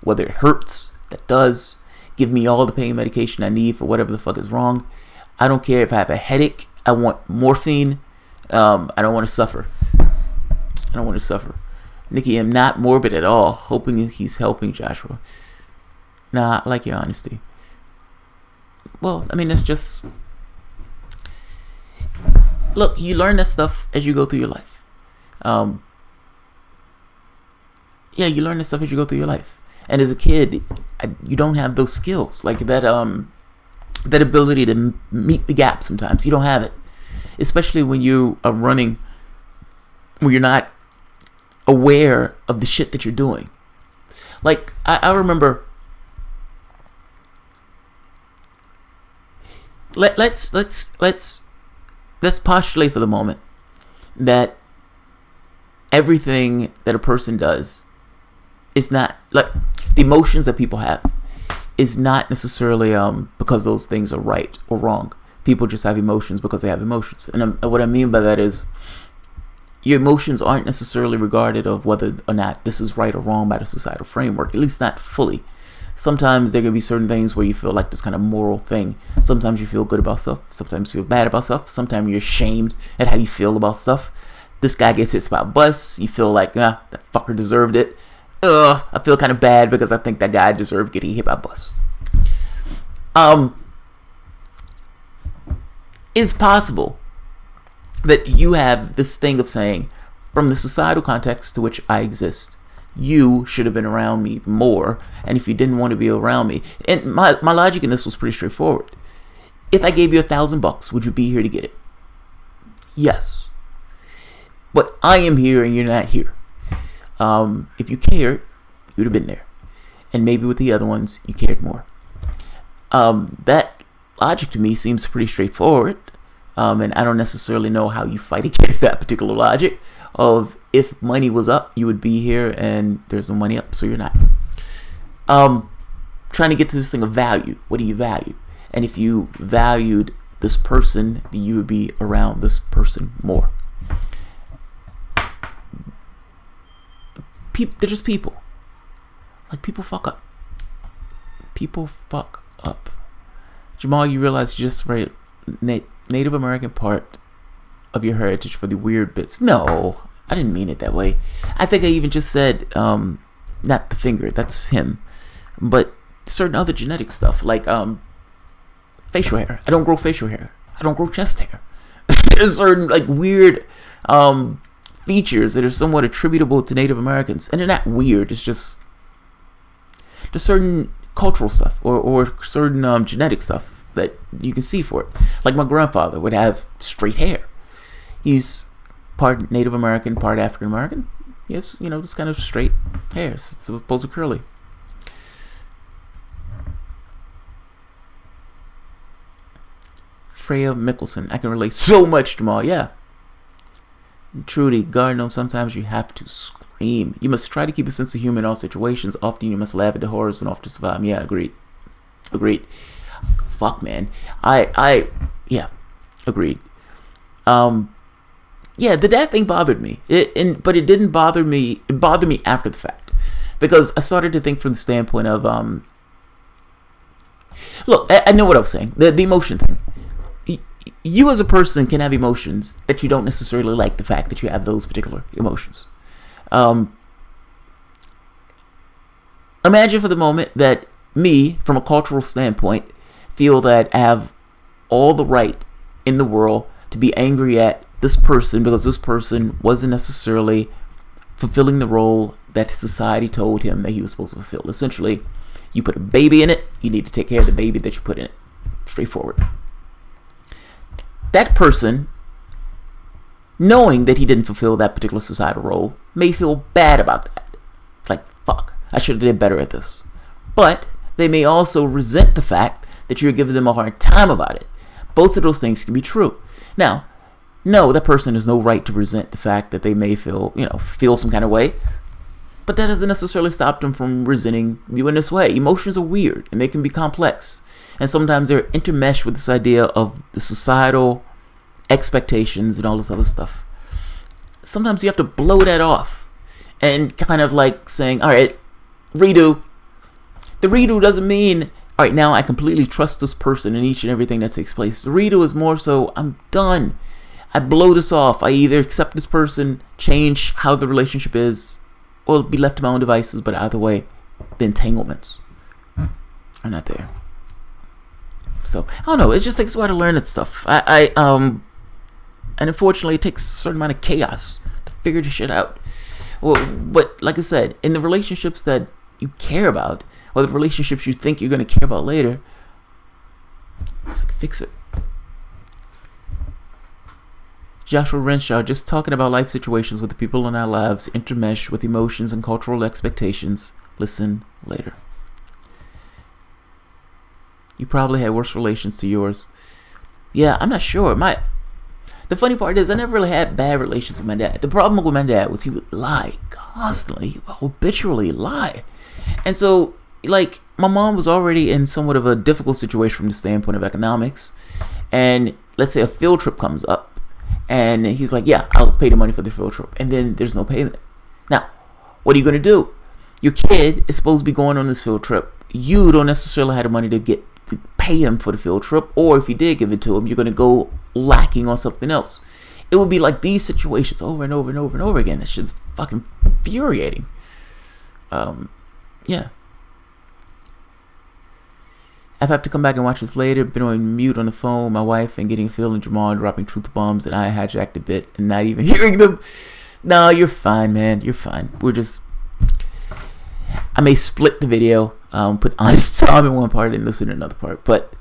Whether it hurts, that does. Give me all the pain medication I need for whatever the fuck is wrong. I don't care if I have a headache. I want morphine. I don't want to suffer. Nikki, I'm not morbid at all. Hoping he's helping Joshua. Nah, I like your honesty. Well, I mean, that's just... Look, you learn that stuff as you go through your life. You learn that stuff as you go through your life. And as a kid, you don't have those skills. Like that ability to meet the gap sometimes. You don't have it. Especially when you are running, when you're not aware of the shit that you're doing. Like, I remember... Let's postulate for the moment that everything that a person does is not, like, the emotions that people have is not necessarily because those things are right or wrong. People just have emotions because they have emotions. And what I mean by that is your emotions aren't necessarily regarded of whether or not this is right or wrong by the societal framework, at least not fully. Sometimes there can be certain things where you feel like this kind of moral thing. Sometimes you feel good about stuff. Sometimes you feel bad about stuff. Sometimes you're ashamed at how you feel about stuff. This guy gets hit by a bus. You feel like, that fucker deserved it. I feel kind of bad because I think that guy deserved getting hit by a bus. It's possible that you have this thing of saying, from the societal context to which I exist, you should have been around me more, and if you didn't want to be around me, and my logic in this was pretty straightforward. If I gave you $1,000, would you be here to get it? Yes. But I am here and you're not here. If you cared, you'd have been there, and maybe with the other ones you cared more. That logic to me seems pretty straightforward. And I don't necessarily know how you fight against that particular logic of if money was up, you would be here, and there's no money up, so you're not. Trying to get to this thing of value. What do you value? And if you valued this person, you would be around this person more. They're just people. Like, people fuck up. People fuck up. Jamal, you realize you just read Native American part of your heritage for the weird bits. No, I didn't mean it that way. I think I even just said, not the finger, that's him. But certain other genetic stuff, like facial hair. I don't grow facial hair. I don't grow chest hair. There's certain like weird features that are somewhat attributable to Native Americans, and they're not weird. It's just there's certain cultural stuff or certain genetic stuff that you can see for it. Like my grandfather would have straight hair. He's part Native American, part African American. Yes, just kind of straight hair, as opposed to curly. Freya Mickelson, I can relate so much to Jamal. Yeah. Trudy, God knows sometimes you have to scream. You must try to keep a sense of humor in all situations. Often you must laugh at the horrors and off to survive. Yeah, agreed. Fuck, man. Yeah, agreed. Yeah, the dad thing bothered me. But it didn't bother me. It bothered me after the fact, because I started to think from the standpoint of look, I know what I was saying. The emotion thing. You as a person can have emotions that you don't necessarily like the fact that you have those particular emotions. Imagine for the moment that me, from a cultural standpoint, feel that I have all the right in the world to be angry at this person because this person wasn't necessarily fulfilling the role that society told him that he was supposed to fulfill. Essentially, you put a baby in it, you need to take care of the baby that you put in it. Straightforward. That person, knowing that he didn't fulfill that particular societal role, may feel bad about that. It's like, fuck, I should have did better at this. But they may also resent the fact that you're giving them a hard time about it. Both of those things can be true. Now, no, that person has no right to resent the fact that they may feel some kind of way. But that doesn't necessarily stop them from resenting you in this way. Emotions are weird, and they can be complex. And sometimes they're intermeshed with this idea of the societal expectations and all this other stuff. Sometimes you have to blow that off and kind of like saying, all right, redo. The redo doesn't mean, all right, now I completely trust this person in each and everything that takes place. The redo is more so, I'm done. I blow this off. I either accept this person, change how the relationship is, or be left to my own devices. But either way, the entanglements are not there. So I don't know. It just takes a while to learn that stuff. And unfortunately, it takes a certain amount of chaos to figure this shit out. Well, but like I said, in the relationships that you care about, or the relationships you think you're going to care about later, it's like, fix it. Joshua Renshaw, just talking about life situations with the people in our lives intermesh with emotions and cultural expectations. Listen later. You probably had worse relations to yours. Yeah, I'm not sure. The funny part is I never really had bad relations with my dad. The problem with my dad was he would lie constantly. He would habitually lie. And so, like, my mom was already in somewhat of a difficult situation from the standpoint of economics. And let's say a field trip comes up. And he's like, yeah, I'll pay the money for the field trip. And then there's no payment. Now, what are you going to do? Your kid is supposed to be going on this field trip. You don't necessarily have the money to pay him for the field trip. Or if you did give it to him, you're going to go lacking on something else. It would be like these situations over and over and over and over again. That shit's fucking infuriating. Yeah. I have to come back and watch this later. Been on mute on the phone with my wife and getting Phil and Jamal dropping truth bombs, and I hijacked a bit and not even hearing them. No, you're fine, man. You're fine. I may split the video, put Honest Tom in one part and listen to another part, but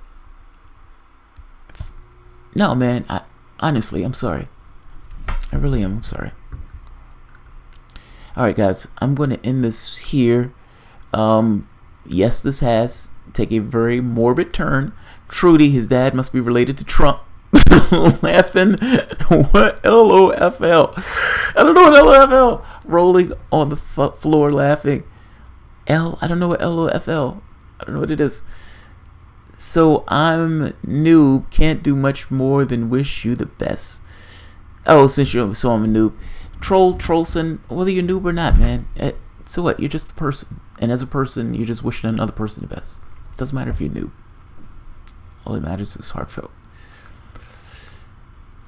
no, man. Honestly, I'm sorry. I really am. I'm sorry. All right, guys. I'm going to end this here. Yes, this has take a very morbid turn. Trudy, his dad must be related to Trump. laughing. What? LOFL. I don't know what LOFL. Rolling on the floor laughing. I don't know what LOFL. I don't know what it is. So I'm noob. Can't do much more than wish you the best. Oh, I'm a noob. Trollson, whether you're noob or not, man. So what? You're just a person. And as a person, you're just wishing another person the best. Doesn't matter if you're noob. All that matters is heartfelt.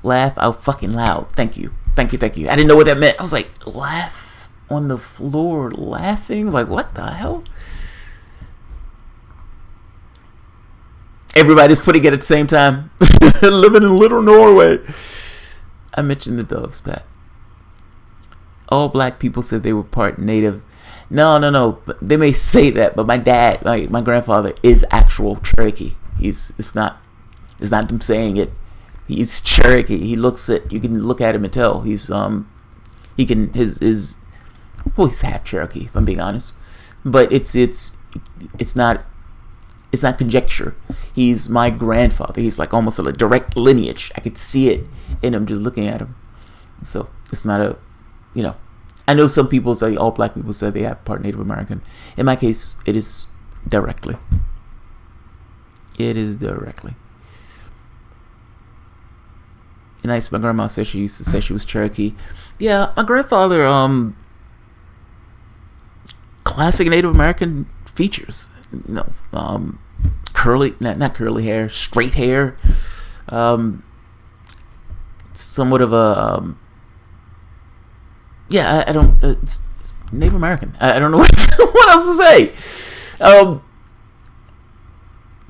Laugh out fucking loud. Thank you. I didn't know what that meant. I was like, laugh on the floor, laughing? Like, what the hell? Everybody's putting it at the same time. Living in Little Norway. I mentioned the doves, Pat. All black people said they were part native. No. They may say that, but my dad, my grandfather, is actual Cherokee. It's not them saying it. He's Cherokee. He looks at, you can look at him and tell he's he's half Cherokee, if I'm being honest. But it's not conjecture. He's my grandfather. He's like almost a direct lineage. I could see it in him just looking at him. So it's not a, I know some people say, all black people say they have part Native American. In my case, it is directly. Nice. My grandma said she used to say she was Cherokee. Yeah, my grandfather, classic Native American features. Curly, not curly hair, straight hair. Somewhat of a, I don't, it's Native American. I don't know what else to say.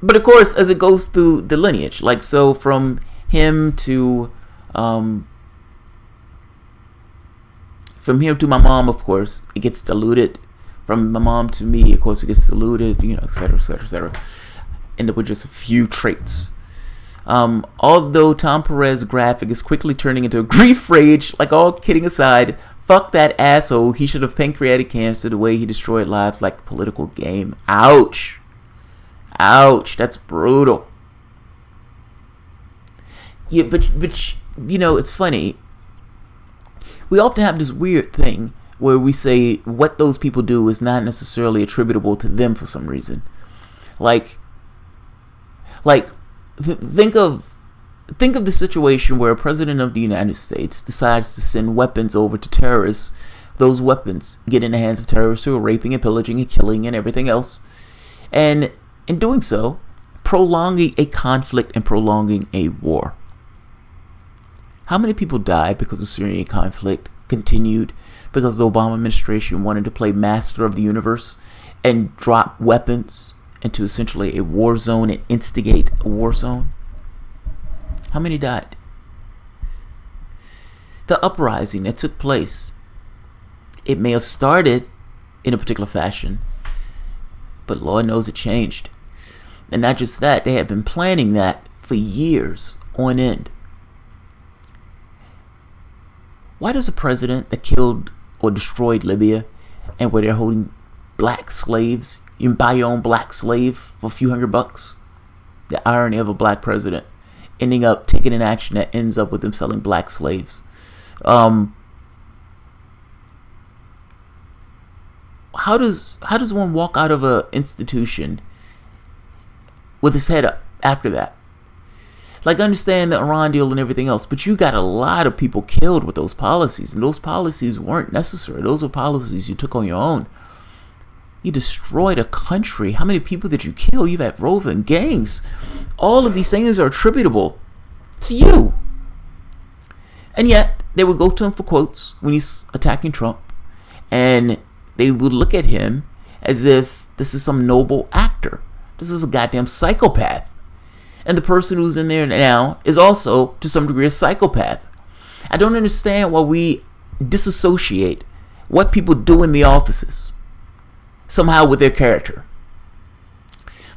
But of course, as it goes through the lineage, like, so from him to my mom, of course, it gets diluted. From my mom to me, of course, it gets diluted, et cetera, et cetera, et cetera. End up with just a few traits. Although Tom Perez graphic is quickly turning into a grief rage, like, all kidding aside, fuck that asshole. He should have pancreatic cancer the way he destroyed lives like a political game. Ouch. That's brutal. Yeah, but it's funny. We often have this weird thing where we say what those people do is not necessarily attributable to them for some reason. Like think of the situation where a president of the United States decides to send weapons over to terrorists. Those weapons get in the hands of terrorists who are raping and pillaging and killing and everything else. And in doing so, prolonging a conflict and prolonging a war. How many people died because the Syrian conflict continued because the Obama administration wanted to play master of the universe and drop weapons into essentially a war zone and instigate a war zone? How many died? The uprising that took place, it may have started in a particular fashion, but Lord knows it changed. And not just that, they had been planning that for years on end. Why does a president that killed or destroyed Libya, and where they're holding black slaves, you can buy your own black slave for a few $100? The irony of a black president ending up taking an action that ends up with them selling black slaves. How does one walk out of an institution with his head up after that? Like, I understand the Iran deal and everything else, but you got a lot of people killed with those policies, and those policies weren't necessary. Those were policies you took on your own. You destroyed a country. How many people did you kill? You've had roving gangs. All of these things are attributable to you. And yet, they would go to him for quotes when he's attacking Trump, and they would look at him as if this is some noble actor. This is a goddamn psychopath. And the person who's in there now is also, to some degree, a psychopath. I don't understand why we disassociate what people do in the offices somehow with their character.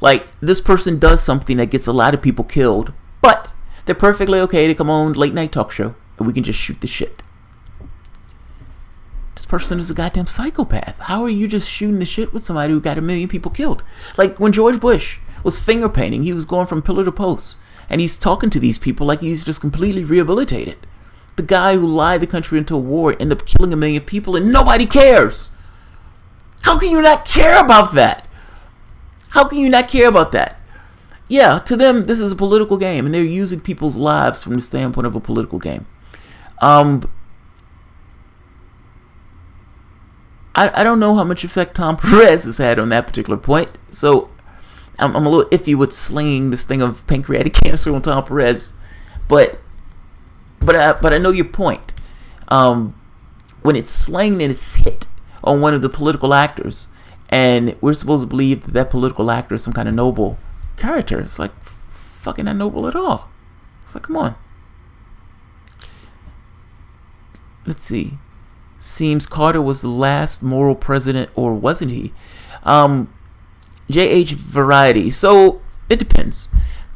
Like, this person does something that gets a lot of people killed, but they're perfectly okay to come on late night talk show and we can just shoot the shit. This person is a goddamn psychopath. How are you just shooting the shit with somebody who got 1 million people killed? Like when George Bush was finger painting, he was going from pillar to post. And he's talking to these people like he's just completely rehabilitated. The guy who lied the country into a war ended up killing 1 million people and nobody cares. How can you not care about that? How can you not care about that? Yeah, to them, this is a political game, and they're using people's lives from the standpoint of a political game. I don't know how much effect Tom Perez has had on that particular point, so I'm a little iffy with slinging this thing of pancreatic cancer on Tom Perez, but I know your point. When it's slanged and it's hit on one of the political actors, and we're supposed to believe that that political actor is some kind of noble character, it's like fucking not noble at all. It's like, come on. Let's see. Seems Carter was the last moral president, or wasn't he? JH Variety. So it depends.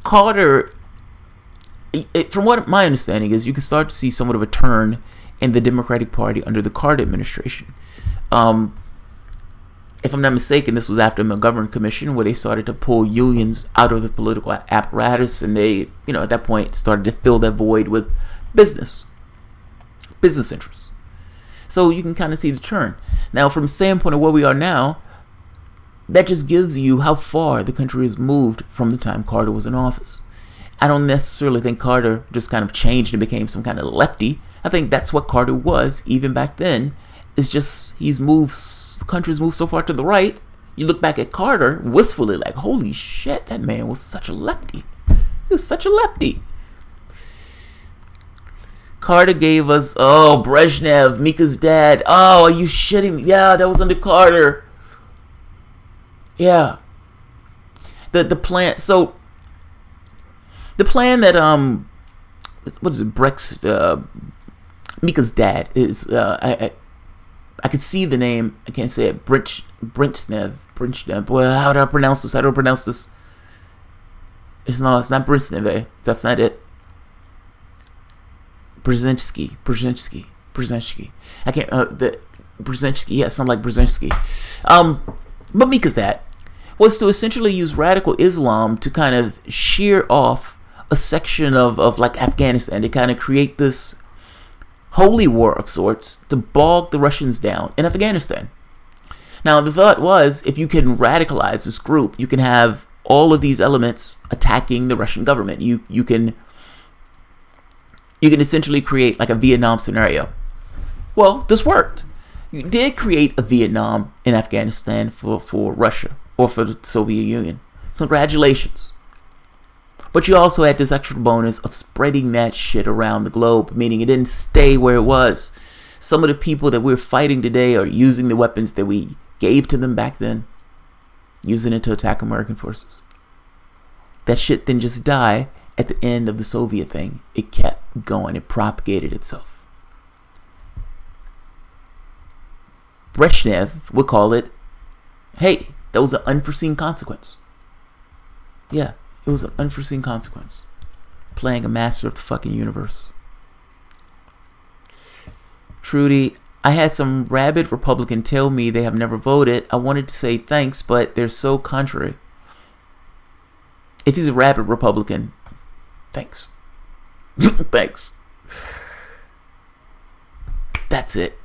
Carter, from what my understanding is, you can start to see somewhat of a turn in the Democratic Party under the Carter administration. If I'm not mistaken, this was after the McGovern Commission, where they started to pull unions out of the political apparatus, and they, at that point started to fill that void with business interests. So you can kind of see the turn. Now, from the standpoint of where we are now, that just gives you how far the country has moved from the time Carter was in office. I don't necessarily think Carter just kind of changed and became some kind of lefty. I think that's what Carter was even back then. It's just the country's moved so far to the right. You look back at Carter wistfully like, holy shit, that man was such a lefty. He was such a lefty. Carter gave us, Brezhnev, Mika's dad. Oh, are you shitting me? Yeah, that was under Carter. Yeah. The plan. So the plan that what is it? Mika's dad is I could see the name. I can't say it. Brezhnev. Boy, how do I pronounce this? It's not Brezhnev. That's not it. Brzezinski. I can't. Brzezinski. Yeah, something like Brzezinski. But Mika's dad was to essentially use radical Islam to kind of shear off a section of like Afghanistan, to kind of create this holy war of sorts to bog the Russians down in Afghanistan. Now, the thought was, if you can radicalize this group, you can have all of these elements attacking the Russian government. You can essentially create like a Vietnam scenario. Well, this worked. You did create a Vietnam in Afghanistan for Russia, or for the Soviet Union. Congratulations. But you also had this extra bonus of spreading that shit around the globe, meaning it didn't stay where it was. Some of the people that we're fighting today are using the weapons that we gave to them back then, using it to attack American forces. That shit didn't just die at the end of the Soviet thing. It kept going. It propagated itself. Brezhnev would call it, hey, that was an unforeseen consequence. Yeah, it was an unforeseen consequence. Playing a master of the fucking universe. Trudy, I had some rabid Republican tell me they have never voted. I wanted to say thanks, but they're so contrary. If he's a rabid Republican, thanks. Thanks. That's it.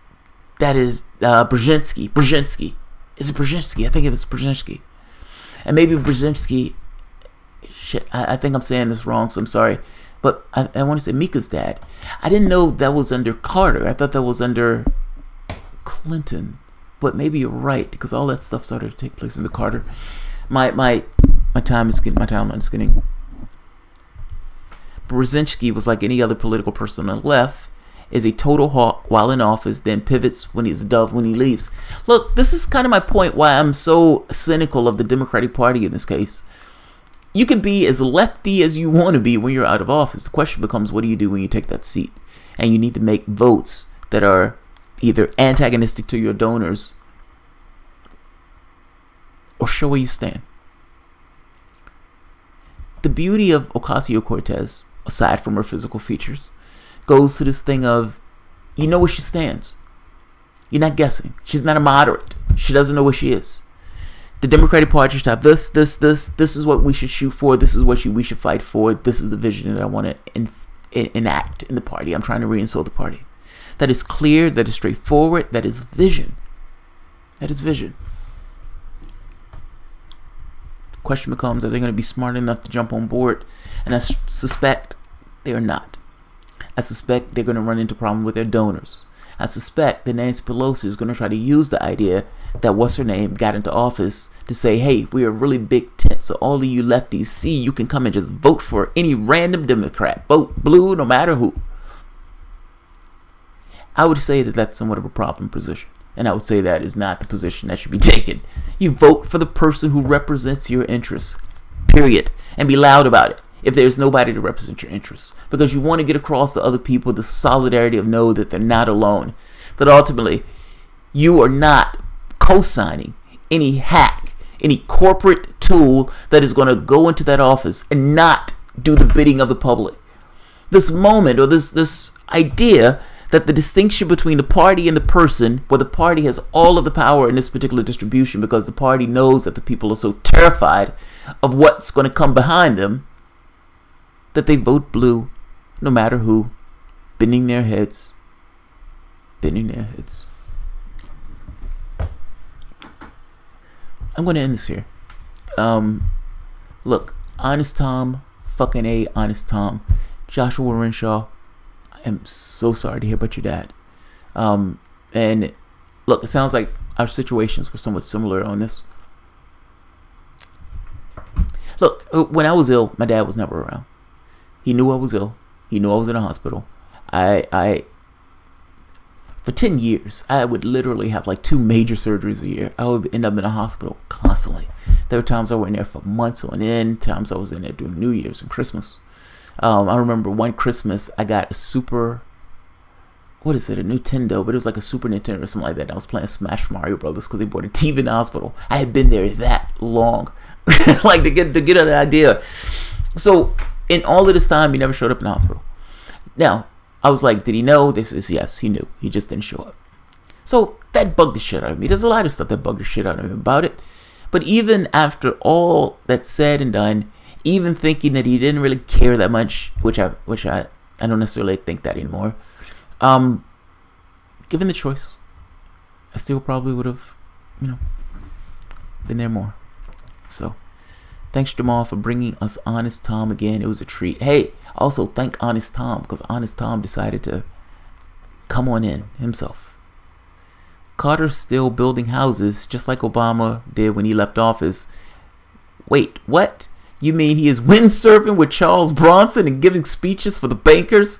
That is Brzezinski. Is it Brzezinski? I think it was Brzezinski. And maybe Brzezinski... Shit, I think I'm saying this wrong, so I'm sorry. But I want to say Mika's dad. I didn't know that was under Carter. I thought that was under Clinton. But maybe you're right, because all that stuff started to take place under Carter. My timeline is getting... Brzezinski was like any other political person on the left, is a total hawk while in office, then pivots when he's a dove when he leaves. Look, this is kind of my point why I'm so cynical of the Democratic Party in this case. You can be as lefty as you want to be when you're out of office. The question becomes, what do you do when you take that seat? And you need to make votes that are either antagonistic to your donors or show where you stand. The beauty of Ocasio-Cortez, aside from her physical features, goes to this thing of, you know where she stands. You're not guessing. She's not a moderate. She doesn't know where she is. The Democratic Party should have this. This is what we should shoot for. This is what we should fight for. This is the vision that I want to enact in the party. I'm trying to reinstate the party. That is clear. That is straightforward. That is vision. That is vision. The question becomes, are they going to be smart enough to jump on board? And I suspect they are not. I suspect they're going to run into problems with their donors. I suspect that Nancy Pelosi is going to try to use the idea that what's-her-name got into office to say, hey, we're a really big tent, so all of you lefties see you can come and just vote for any random Democrat. Vote blue no matter who. I would say that that's somewhat of a problem position. And I would say that is not the position that should be taken. You vote for the person who represents your interests. Period. And be loud about it if there's nobody to represent your interests. Because you want to get across to other people the solidarity of know that they're not alone. That ultimately, you are not co-signing any hack, any corporate tool that is going to go into that office and not do the bidding of the public. This moment, or this idea that the distinction between the party and the person, where the party has all of the power in this particular distribution because the party knows that the people are so terrified of what's going to come behind them, that they vote blue no matter who, bending their heads. I'm going to end this here. Look, Honest Tom, fucking A, Honest Tom, Joshua Renshaw, I am so sorry to hear about your dad. And look, it sounds like our situations were somewhat similar on this. Look, when I was ill, my dad was never around. He knew I was ill. He knew I was in a hospital. For 10 years, I would literally have like 2 major surgeries a year. I would end up in a hospital constantly. There were times I went in there for months on end, times I was in there during New Year's and Christmas. I remember one Christmas, I got a Nintendo, but it was like a Super Nintendo or something like that. I was playing Smash Mario Brothers because they bought a TV in the hospital. I had been there that long, like to get an idea. So in all of this time, he never showed up in the hospital. Now, I was like, did he know? This is yes, he knew. He just didn't show up. So that bugged the shit out of me. There's a lot of stuff that bugged the shit out of me about it. But even after all that's said and done, even thinking that he didn't really care that much, which I don't necessarily think that anymore. Given the choice, I still probably would have, been there more. So, thanks Jamal for bringing us Honest Tom again. It was a treat. Hey, also thank Honest Tom because Honest Tom decided to come on in himself. Carter's still building houses just like Obama did when he left office. Wait, what? You mean he is windsurfing with Charles Bronson and giving speeches for the bankers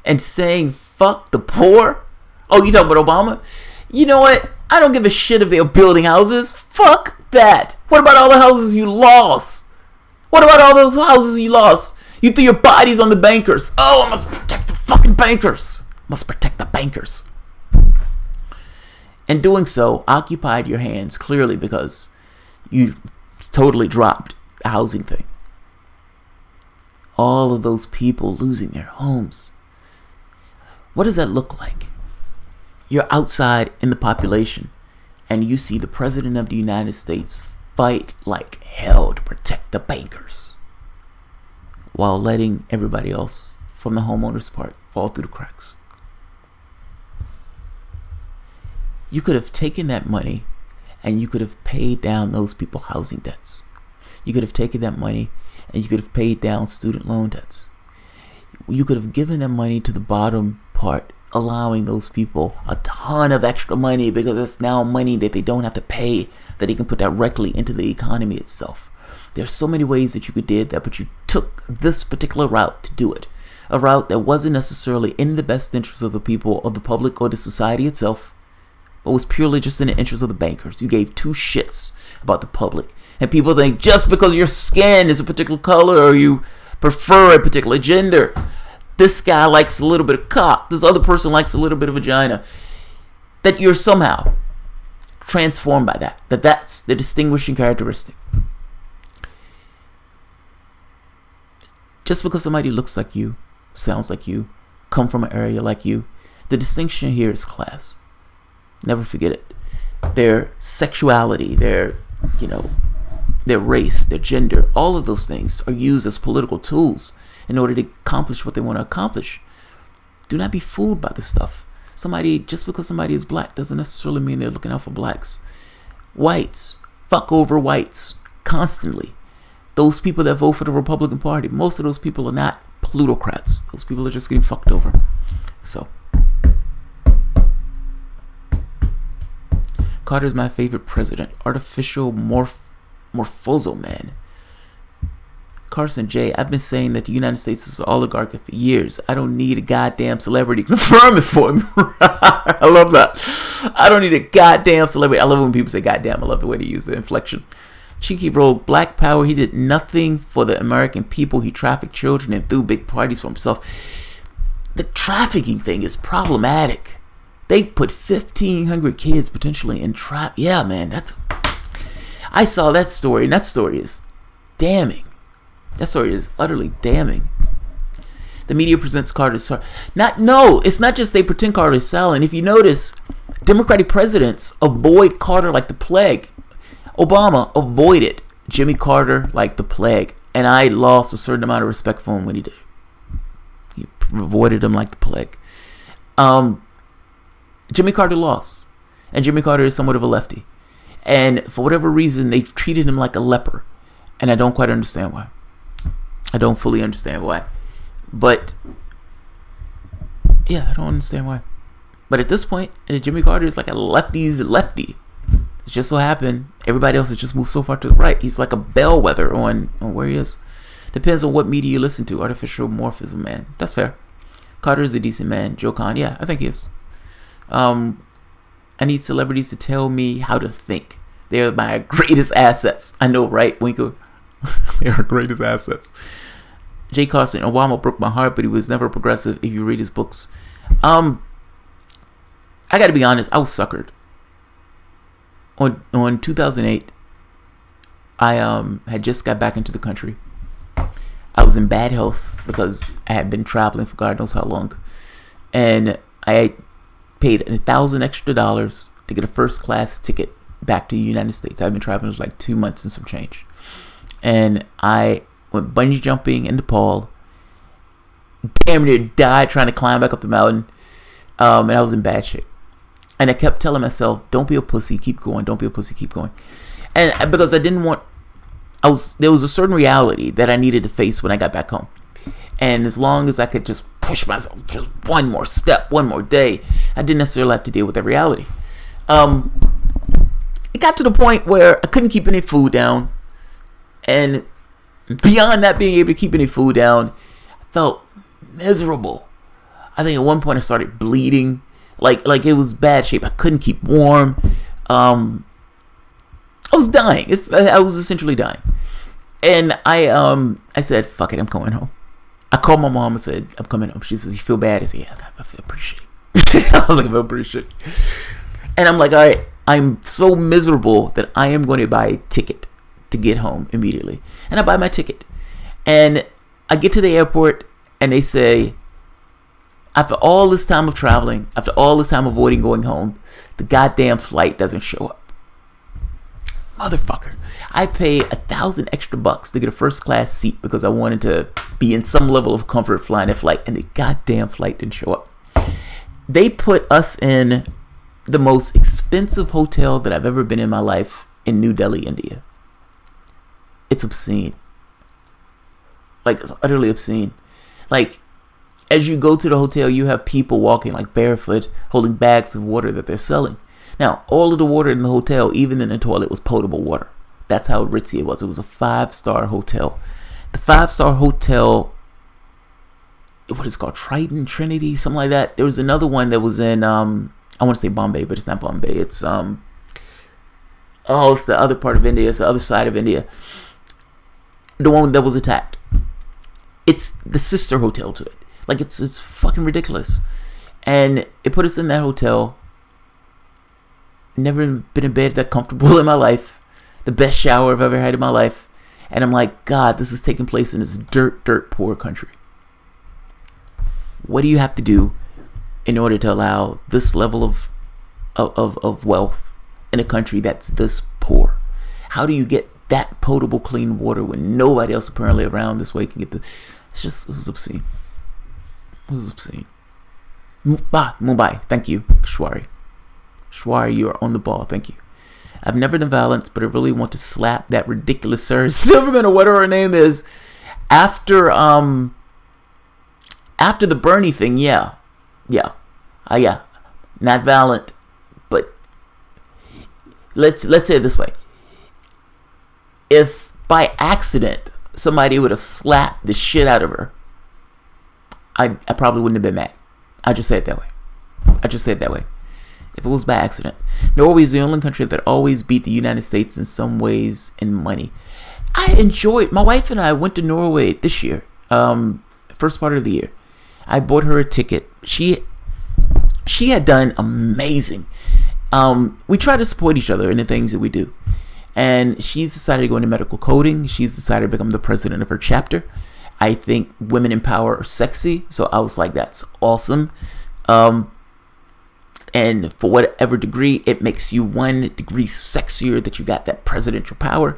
and saying fuck the poor? Oh, you talking about Obama? You know what? I don't give a shit if they're building houses. Fuck that. What about all the houses you lost? What about all those houses you lost? You threw your bodies on the bankers. Oh, I must protect the fucking bankers. Must protect the bankers. And doing so occupied your hands clearly because you totally dropped the housing thing. All of those people losing their homes. What does that look like? You're outside in the population and you see the President of the United States fight like hell to protect the bankers while letting everybody else from the homeowners part fall through the cracks. You could have taken that money and you could have paid down those people's housing debts. You could have taken that money and you could have paid down student loan debts. You could have given that money to the bottom part, allowing those people a ton of extra money because it's now money that they don't have to pay, that they can put directly into the economy itself. There's so many ways that you could do that, but you took this particular route to do it. A route that wasn't necessarily in the best interest of the people, of the public, or the society itself, but was purely just in the interest of the bankers. You gave 2 shits about the public. And people think just because your skin is a particular color or you prefer a particular gender, this guy likes a little bit of cock, this other person likes a little bit of vagina, that you're somehow transformed by that. That's the distinguishing characteristic. Just because somebody looks like you, sounds like you, come from an area like you, the distinction here is class. Never forget it. Their sexuality, their you know, their race, their gender, all of those things are used as political tools in order to accomplish what they want to accomplish. Do not be fooled by this stuff. Just because somebody is black doesn't necessarily mean they're looking out for blacks. Whites fuck over whites constantly. Those people that vote for the Republican Party, most of those people are not plutocrats. Those people are just getting fucked over. So, Carter's my favorite president. Artificial morphoso man. Carson J. I've been saying that the United States is an oligarchy for years. I don't need a goddamn celebrity to confirm it for me. I love that. I don't need a goddamn celebrity. I love when people say goddamn. I love the way they use the inflection. Cheeky Rogue, Black Power. He did nothing for the American people. He trafficked children and threw big parties for himself. The trafficking thing is problematic. They put 1,500 kids potentially in trap. Yeah, man, I saw that story, and that story is damning. That story is utterly damning. The media presents Carter as it's not just they pretend Carter is silent. If you notice, Democratic presidents avoid Carter like the plague. Obama avoided Jimmy Carter like the plague, and I lost a certain amount of respect for him when he did it. He avoided him like the plague. Jimmy Carter lost, and Jimmy Carter is somewhat of a lefty, and for whatever reason they've treated him like a leper, and I don't quite understand why. I don't fully understand why, but yeah, I don't understand why. But at this point, Jimmy Carter is like a lefty's lefty. It just so happened everybody else has just moved so far to the right. He's like a bellwether on where he is. Depends on what media you listen to. Artificial morphism, man. That's fair. Carter is a decent man. Joe Kahn, yeah, I think he is. I need celebrities to tell me how to think. They are my greatest assets. I know, right, Winkle? They are greatest assets. Jay Carson, Obama broke my heart, but he was never progressive if you read his books. I gotta be honest, I was suckered. On 2008, I had just got back into the country. I was in bad health because I had been traveling for God knows how long. And I paid $1,000 extra to get a first class ticket back to the United States. I've been traveling for like 2 months and some change. And I went bungee jumping in Nepal. Damn near died trying to climb back up the mountain. And I was in bad shape. And I kept telling myself, don't be a pussy, keep going. Don't be a pussy, keep going. And because I didn't want, there was a certain reality that I needed to face when I got back home. And as long as I could just push myself just one more step, one more day, I didn't necessarily have to deal with that reality. It got to the point where I couldn't keep any food down. And beyond not being able to keep any food down, I felt miserable. I think at one point I started bleeding. Like it was bad shape. I couldn't keep warm. I was dying. I was essentially dying. And I said, fuck it, I'm coming home. I called my mom and said, I'm coming home. She says, you feel bad? I said, yeah, I feel pretty shitty. I was like, I feel pretty shitty. And I'm like, all right, I'm so miserable that I am going to buy a ticket to get home immediately. And I buy my ticket. And I get to the airport and they say, after all this time of traveling, after all this time avoiding going home, the goddamn flight doesn't show up. Motherfucker. I paid $1,000 extra to get a first class seat because I wanted to be in some level of comfort flying that flight, and the goddamn flight didn't show up. They put us in the most expensive hotel that I've ever been in my life in New Delhi, India. It's obscene. Like, it's utterly obscene. Like, as you go to the hotel, you have people walking like barefoot, holding bags of water that they're selling. Now, all of the water in the hotel, even in the toilet, was potable water. That's how ritzy it was. It was a 5-star hotel. The 5-star hotel, what is it called? Triton, Trinity, something like that. There was another one that was in, I want to say Bombay, but it's not Bombay. It's, it's the other part of India. It's the other side of India. The one that was attacked. It's the sister hotel to it. Like, it's fucking ridiculous. And it put us in that hotel. Never been in bed that comfortable in my life. The best shower I've ever had in my life. And I'm like, God, this is taking place in this dirt poor country. What do you have to do in order to allow this level of wealth in a country that's this poor? How do you get that potable, clean water when nobody else apparently around this way can get the... it was obscene. It was obscene. Mumbai, thank you. Shwari, you are on the ball, thank you. I've never done violence, but I really want to slap that ridiculous Sarah Silverman or whatever her name is after the Bernie thing. Yeah, not violent, but let's say it this way: if by accident somebody would have slapped the shit out of her, I probably wouldn't have been mad. I just say it that way. If it was by accident. Norway is the only country that always beat the United States in some ways in money. My wife and I went to Norway this year, first part of the year. I bought her a ticket. She had done amazing. We try to support each other in the things that we do. And she's decided to go into medical coding. She's decided to become the president of her chapter. I think women in power are sexy. So I was like, that's awesome. And for whatever degree, it makes you 1 degree sexier that you got that presidential power.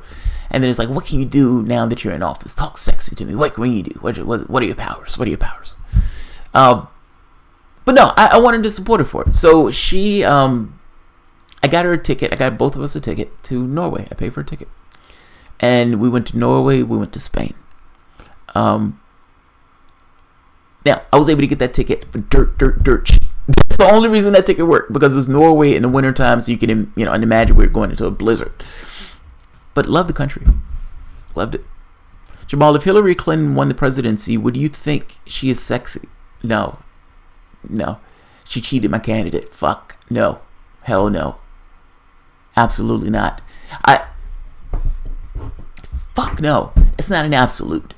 And then it's like, what can you do now that you're in office? Talk sexy to me. What can you do? What are your powers? What are your powers? But no, I wanted to support her for it. So she, I got her a ticket. I got both of us a ticket to Norway. I paid for a ticket. And we went to Norway. We went to Spain. Now, I was able to get that ticket for dirt cheap. That's the only reason that ticket worked, because it's Norway in the wintertime, so you can, imagine we're going into a blizzard. But loved the country. Loved it. Jamal, if Hillary Clinton won the presidency, would you think she is sexy? No. She cheated my candidate. Fuck. No. Hell no. Absolutely not. Fuck no. It's not an absolute.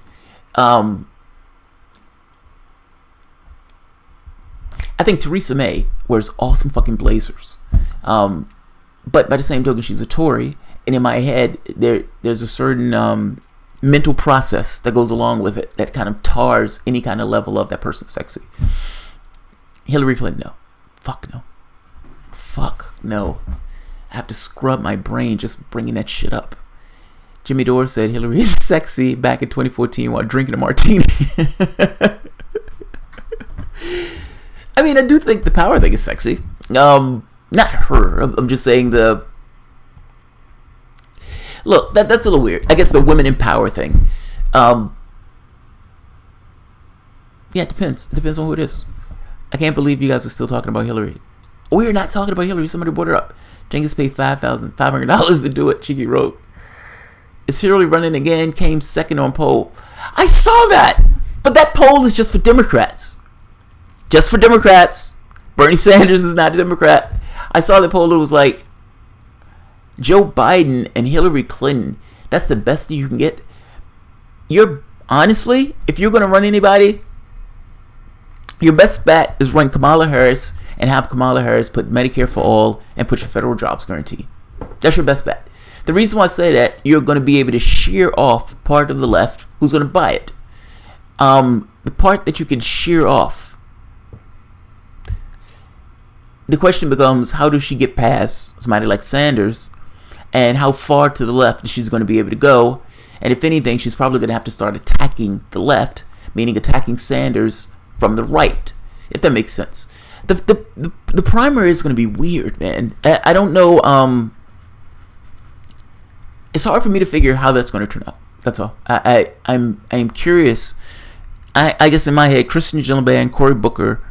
I think Theresa May wears awesome fucking blazers. But by the same token, she's a Tory. And in my head, there's a certain mental process that goes along with it that kind of tars any kind of level of that person's sexy. Hillary Clinton, no. Fuck no. I have to scrub my brain just bringing that shit up. Jimmy Dore said Hillary is sexy back in 2014 while drinking a martini. I mean, I do think the power thing is sexy. Not her. I'm just saying look, that's a little weird. I guess the women in power thing. Yeah, it depends. It depends on who it is. I can't believe you guys are still talking about Hillary. We're not talking about Hillary. Somebody brought her up. Jenkins paid $5,500 to do it. Cheeky rogue. Is Hillary running again? Came second on poll. I saw that! But that poll is just for Democrats. Just for Democrats. Bernie Sanders is not a Democrat. I saw the poll that was like, Joe Biden and Hillary Clinton, that's the best you can get. Honestly, if you're going to run anybody, your best bet is run Kamala Harris and have Kamala Harris put Medicare for all and put your federal jobs guarantee. That's your best bet. The reason why I say that, you're going to be able to shear off part of the left who's going to buy it. The part that you can shear off, the question becomes, how does she get past somebody like Sanders, and how far to the left she's going to be able to go? And if anything, she's probably going to have to start attacking the left, meaning attacking Sanders from the right, if that makes sense. The primary is going to be weird, man. I don't know. It's hard for me to figure how that's going to turn out. That's all. I'm curious. I guess in my head, Kristen Gillibrand, Cory Booker,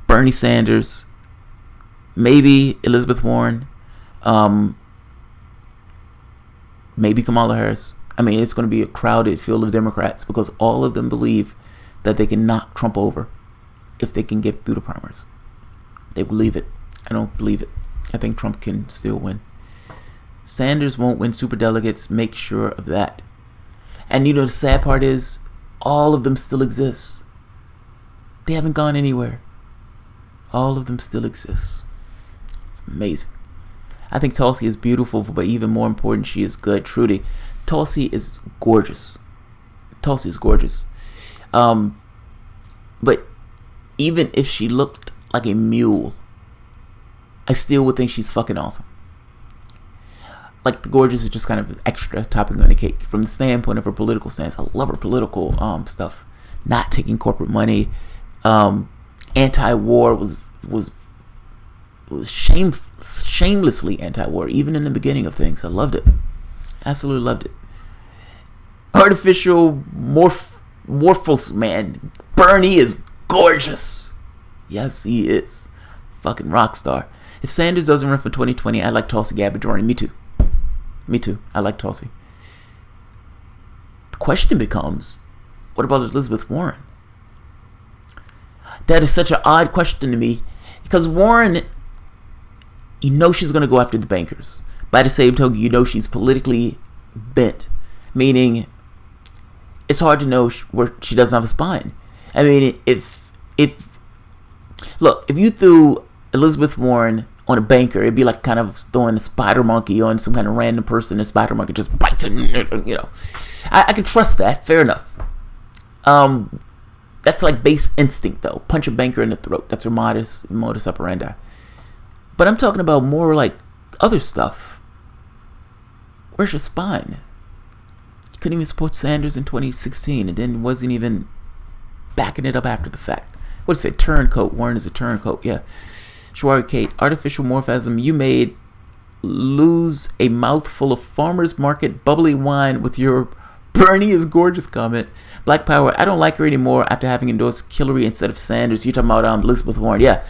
Bernie Sanders, maybe Elizabeth Warren, maybe Kamala Harris. I mean, it's going to be a crowded field of Democrats because all of them believe that they can knock Trump over if they can get through the primaries. They believe it. I don't believe it. I think Trump can still win. Sanders won't win superdelegates. Make sure of that. And the sad part is, all of them still exist. They haven't gone anywhere. All of them still exist. It's amazing. I think Tulsi is beautiful, but even more important, she is good. Trudy, Tulsi is gorgeous. Tulsi is gorgeous. But even if she looked like a mule, I still would think she's fucking awesome. like the gorgeous is just kind of an extra topping on the cake from the standpoint of her political stance. I love her political stuff. Not taking corporate money, anti-war was shamelessly anti-war, even in the beginning of things. I loved it, absolutely loved it. Artificial morphos, man. Bernie is gorgeous. Yes, he is. Fucking rock star. If Sanders doesn't run for 2020, I like Tulsi Gabbard running. Me too. I like Tulsi. The question becomes, what about Elizabeth Warren? That is such an odd question to me, because Warren, you know she's going to go after the bankers. By the same token, you know she's politically bent, meaning it's hard to know where she doesn't have a spine. I mean, if you threw Elizabeth Warren on a banker, it'd be like kind of throwing a spider monkey on some kind of random person. A spider monkey just bites it, you know. I can trust that. Fair enough. That's like base instinct, though. Punch a banker in the throat. That's her modus operandi. But I'm talking about more like other stuff. Where's your spine? You couldn't even support Sanders in 2016 and then wasn't even backing it up after the fact. What is it? Turncoat. Warren is a turncoat. Yeah. Shawari Kate, artificial morphism. You made lose a mouthful of farmer's market bubbly wine with your Bernie is gorgeous comment. Black Power. I don't like her anymore after having endorsed Hillary instead of Sanders. You're talking about Elizabeth Warren. Yeah.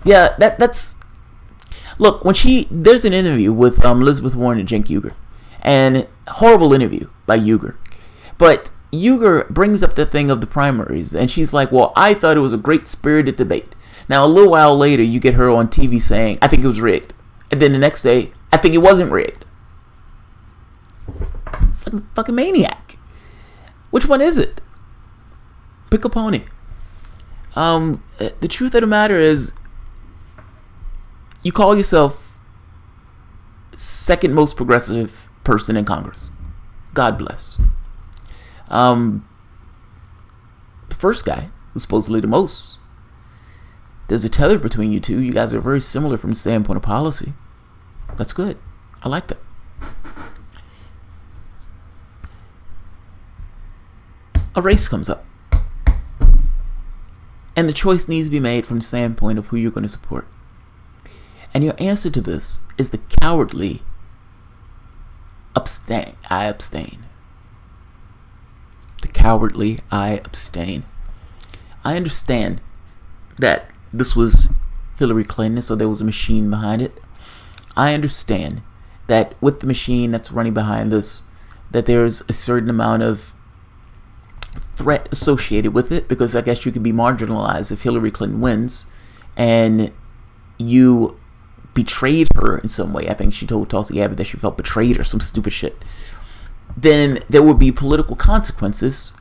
That's. Look, there's an interview with Elizabeth Warren and Cenk Uygur, and horrible interview by Uygur, but Uygur brings up the thing of the primaries, and she's like, well, I thought it was a great spirited debate. Now, a little while later, you get her on TV saying, I think it was rigged. And then the next day, I think it wasn't rigged. It's like a fucking maniac. Which one is it? Pick a pony. The truth of the matter is, you call yourself second most progressive person in Congress. God bless. The first guy was supposedly the most. There's a tether between you two. You guys are very similar from the standpoint of policy. That's good. I like that. A race comes up. And the choice needs to be made from the standpoint of who you're going to support. And your answer to this is the cowardly abstain. I abstain. The cowardly I abstain. I understand that this was Hillary Clinton, so there was a machine behind it. I understand that with the machine that's running behind this, that there's a certain amount of threat associated with it, because I guess you could be marginalized if Hillary Clinton wins and you betrayed her in some way. I think she told Tulsi Gabbard that she felt betrayed or some stupid shit. Then there would be political consequences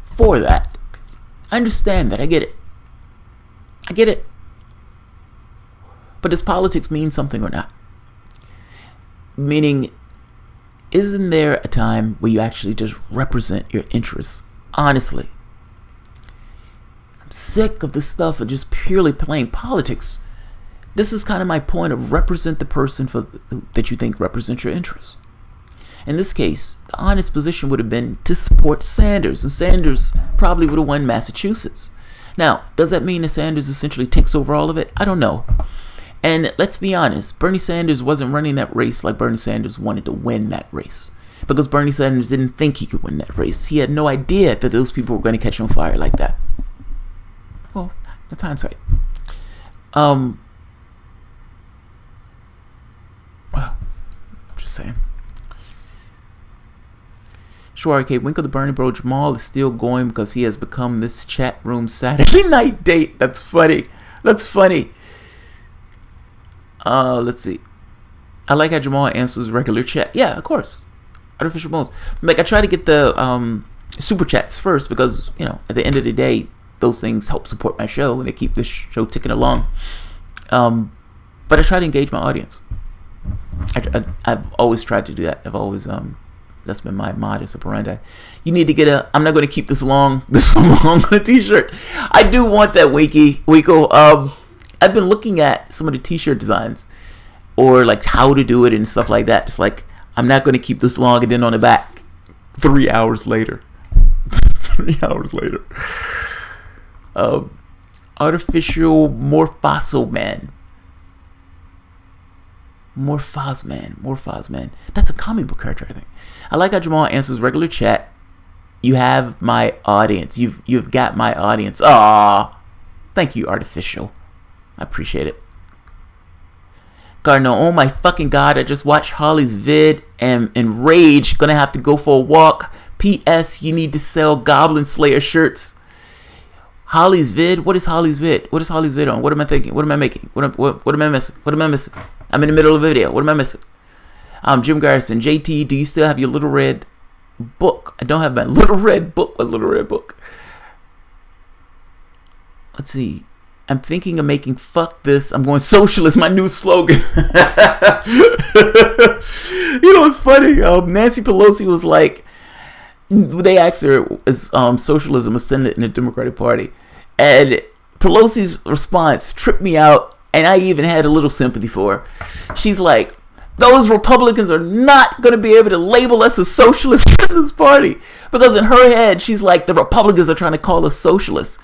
for that. I understand that. I get it. But does politics mean something or not? Meaning, isn't there a time where you actually just represent your interests honestly? I'm sick of this stuff of just purely playing politics. This is kind of my point of represent the person that you think represents your interests. In this case, the honest position would have been to support Sanders, and Sanders probably would have won Massachusetts. Now, does that mean that Sanders essentially takes over all of it? I don't know. And let's be honest, Bernie Sanders wasn't running that race like Bernie Sanders wanted to win that race. Because Bernie Sanders didn't think he could win that race. He had no idea that those people were going to catch on fire like that. Well, that's hindsight. Well, I'm just saying. Shawari K. Winkle the Bernie Bro Jamal is still going because he has become this chat room Saturday night date. That's funny. Let's see. I like how Jamal answers regular chat. Yeah, of course. Artificial bones. Like, I try to get the super chats first because, you know, at the end of the day, those things help support my show and they keep this show ticking along. But I try to engage my audience. I've always tried to do that. I've always that's been my modus operandi. You need to get I'm not going to keep this long on a t-shirt. I do want that Wiko. I've been looking at some of the t-shirt designs or like how to do it and stuff like that. It's like I'm not going to keep this long. And then on the back, 3 hours later. 3 hours later. Artificial Morphos Man. Morphos Man. That's a comic book character, I think. I like how Jamal answers regular chat. You have my audience. You've got my audience. Aww. Thank you, Artificial. I appreciate it. Gardner, oh my fucking god, I just watched Holly's vid and rage. Gonna have to go for a walk. P.S. You need to sell Goblin Slayer shirts. Holly's vid? What is Holly's vid? What is Holly's vid on? What am I thinking? What am I making? What am I missing? What am I missing? I'm in the middle of a video. What am I missing? Jim Garrison. JT, do you still have your Little Red book? I don't have my Little Red book. A Little Red book. Let's see. I'm thinking of making fuck this. I'm going socialist, my new slogan. You know, it's funny. Nancy Pelosi was like, they asked her, is socialism ascendant in the Democratic Party? And Pelosi's response tripped me out, and I even had a little sympathy for her. She's like, those Republicans are not going to be able to label us as socialists in this party. Because in her head, she's like, the Republicans are trying to call us socialists.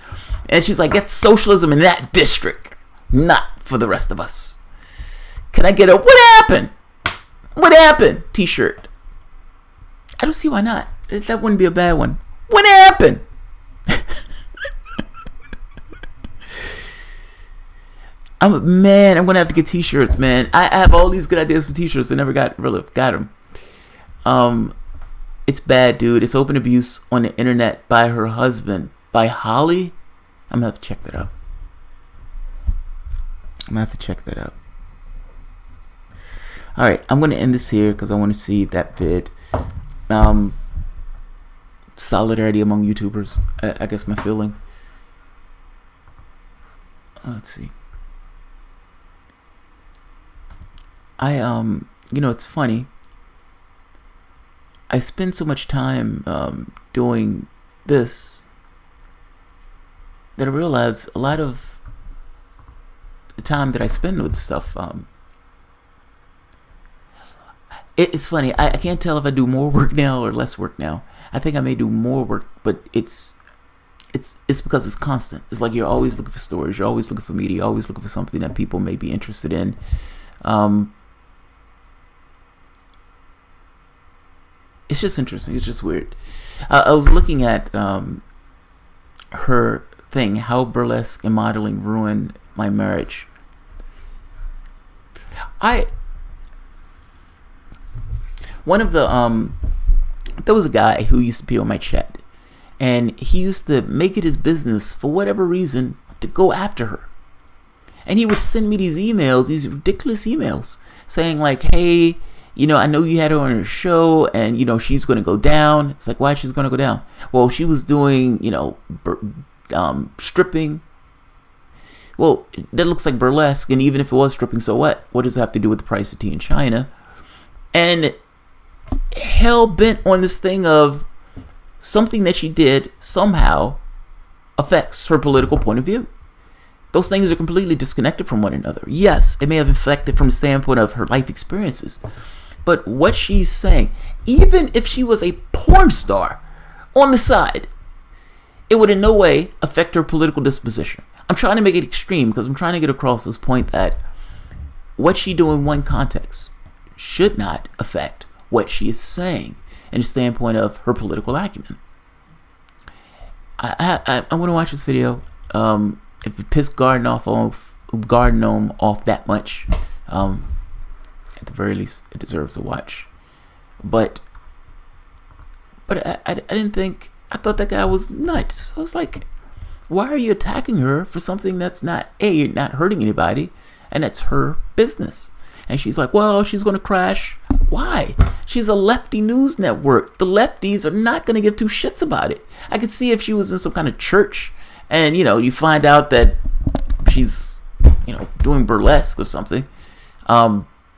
And she's like, that's socialism in that district, not for the rest of us. Can I get a what happened? What happened t-shirt? I don't see why not. That wouldn't be a bad one. What happened? I'm going to have to get t-shirts, man. I have all these good ideas for t-shirts. I never got them. It's bad, dude. It's open abuse on the internet by her husband. By Holly? I'm going to have to check that out. Alright, I'm going to end this here because I want to see that vid. Solidarity among YouTubers. I guess my feeling. Let's see. It's funny. I spend so much time doing this that I realize a lot of the time that I spend with stuff, it's funny. I can't tell if I do more work now or less work now. I think I may do more work, but it's because it's constant. It's like you're always looking for stories, you're always looking for media, you're always looking for something that people may be interested in. It's just interesting. It's just weird. I was looking at her thing, how burlesque and modeling ruined my marriage. There was a guy who used to be on my chat, and he used to make it his business for whatever reason to go after her. And he would send me these emails, these ridiculous emails, saying like, hey, I know you had her on your show, and she's going to go down. It's like, why she's going to go down? Well, she was doing stripping. Well, that looks like burlesque, and even if it was stripping, so what? What does it have to do with the price of tea in China? And hell bent on this thing of something that she did somehow affects her political point of view. Those things are completely disconnected from one another. Yes, it may have affected from the standpoint of her life experiences, but what she's saying, even if she was a porn star on the side, it would in no way affect her political disposition. I'm trying to make it extreme because I'm trying to get across this point that what she do in one context should not affect what she is saying in the standpoint of her political acumen. I want to watch this video. If it pissed Garden Gnome off that much, at the very least, it deserves a watch. But I didn't think. I thought that guy was nuts. I was like, why are you attacking her for something that's not hurting anybody, and that's her business? And she's like, well, she's going to crash. Why? She's a lefty news network. The lefties are not going to give two shits about it. I could see if she was in some kind of church and, you find out that she's, doing burlesque or something.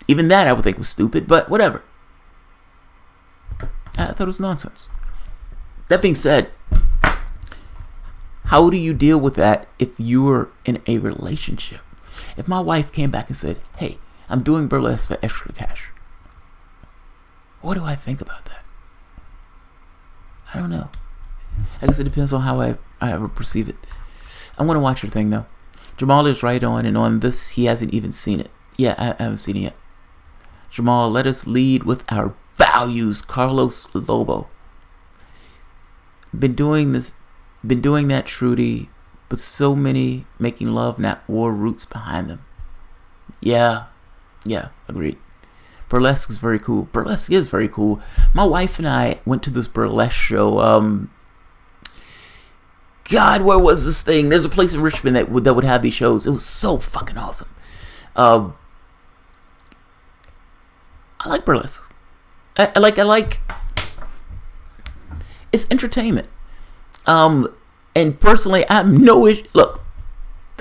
Even that I would think was stupid, but whatever. I thought it was nonsense. That being said, how do you deal with that if you're in a relationship? If my wife came back and said, hey, I'm doing burlesque for extra cash, What do I think about that? I don't know. I guess it depends on how I ever perceive it. I'm going to watch your thing, though. Jamal is right on, and on this, he hasn't even seen it. Yeah, I haven't seen it yet. Jamal, let us lead with our values. Carlos Lobo. Been doing that, Trudy, but so many making love, not war, roots behind them. Yeah, agreed. Burlesque is very cool. Burlesque is very cool. My wife and I went to this burlesque show. God, where was this thing? There's a place in Richmond that would have these shows. It was so fucking awesome. I like burlesque. I like. It's entertainment. And personally, I have no issue. Look,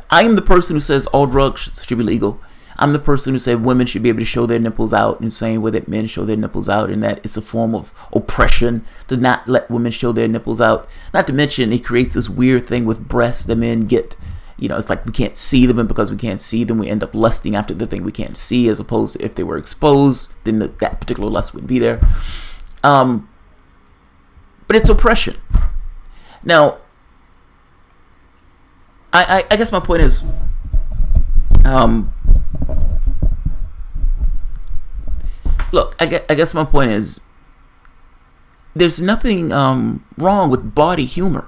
I am the person who says all drugs should be legal. I'm the person who said women should be able to show their nipples out, in the same way that men show their nipples out, and that it's a form of oppression to not let women show their nipples out. Not to mention, it creates this weird thing with breasts that men get. It's like we can't see them, and because we can't see them, we end up lusting after the thing we can't see, as opposed to if they were exposed, then that particular lust wouldn't be there. But it's oppression. Now, I guess my point is, look, I guess my point is, there's nothing wrong with body humor.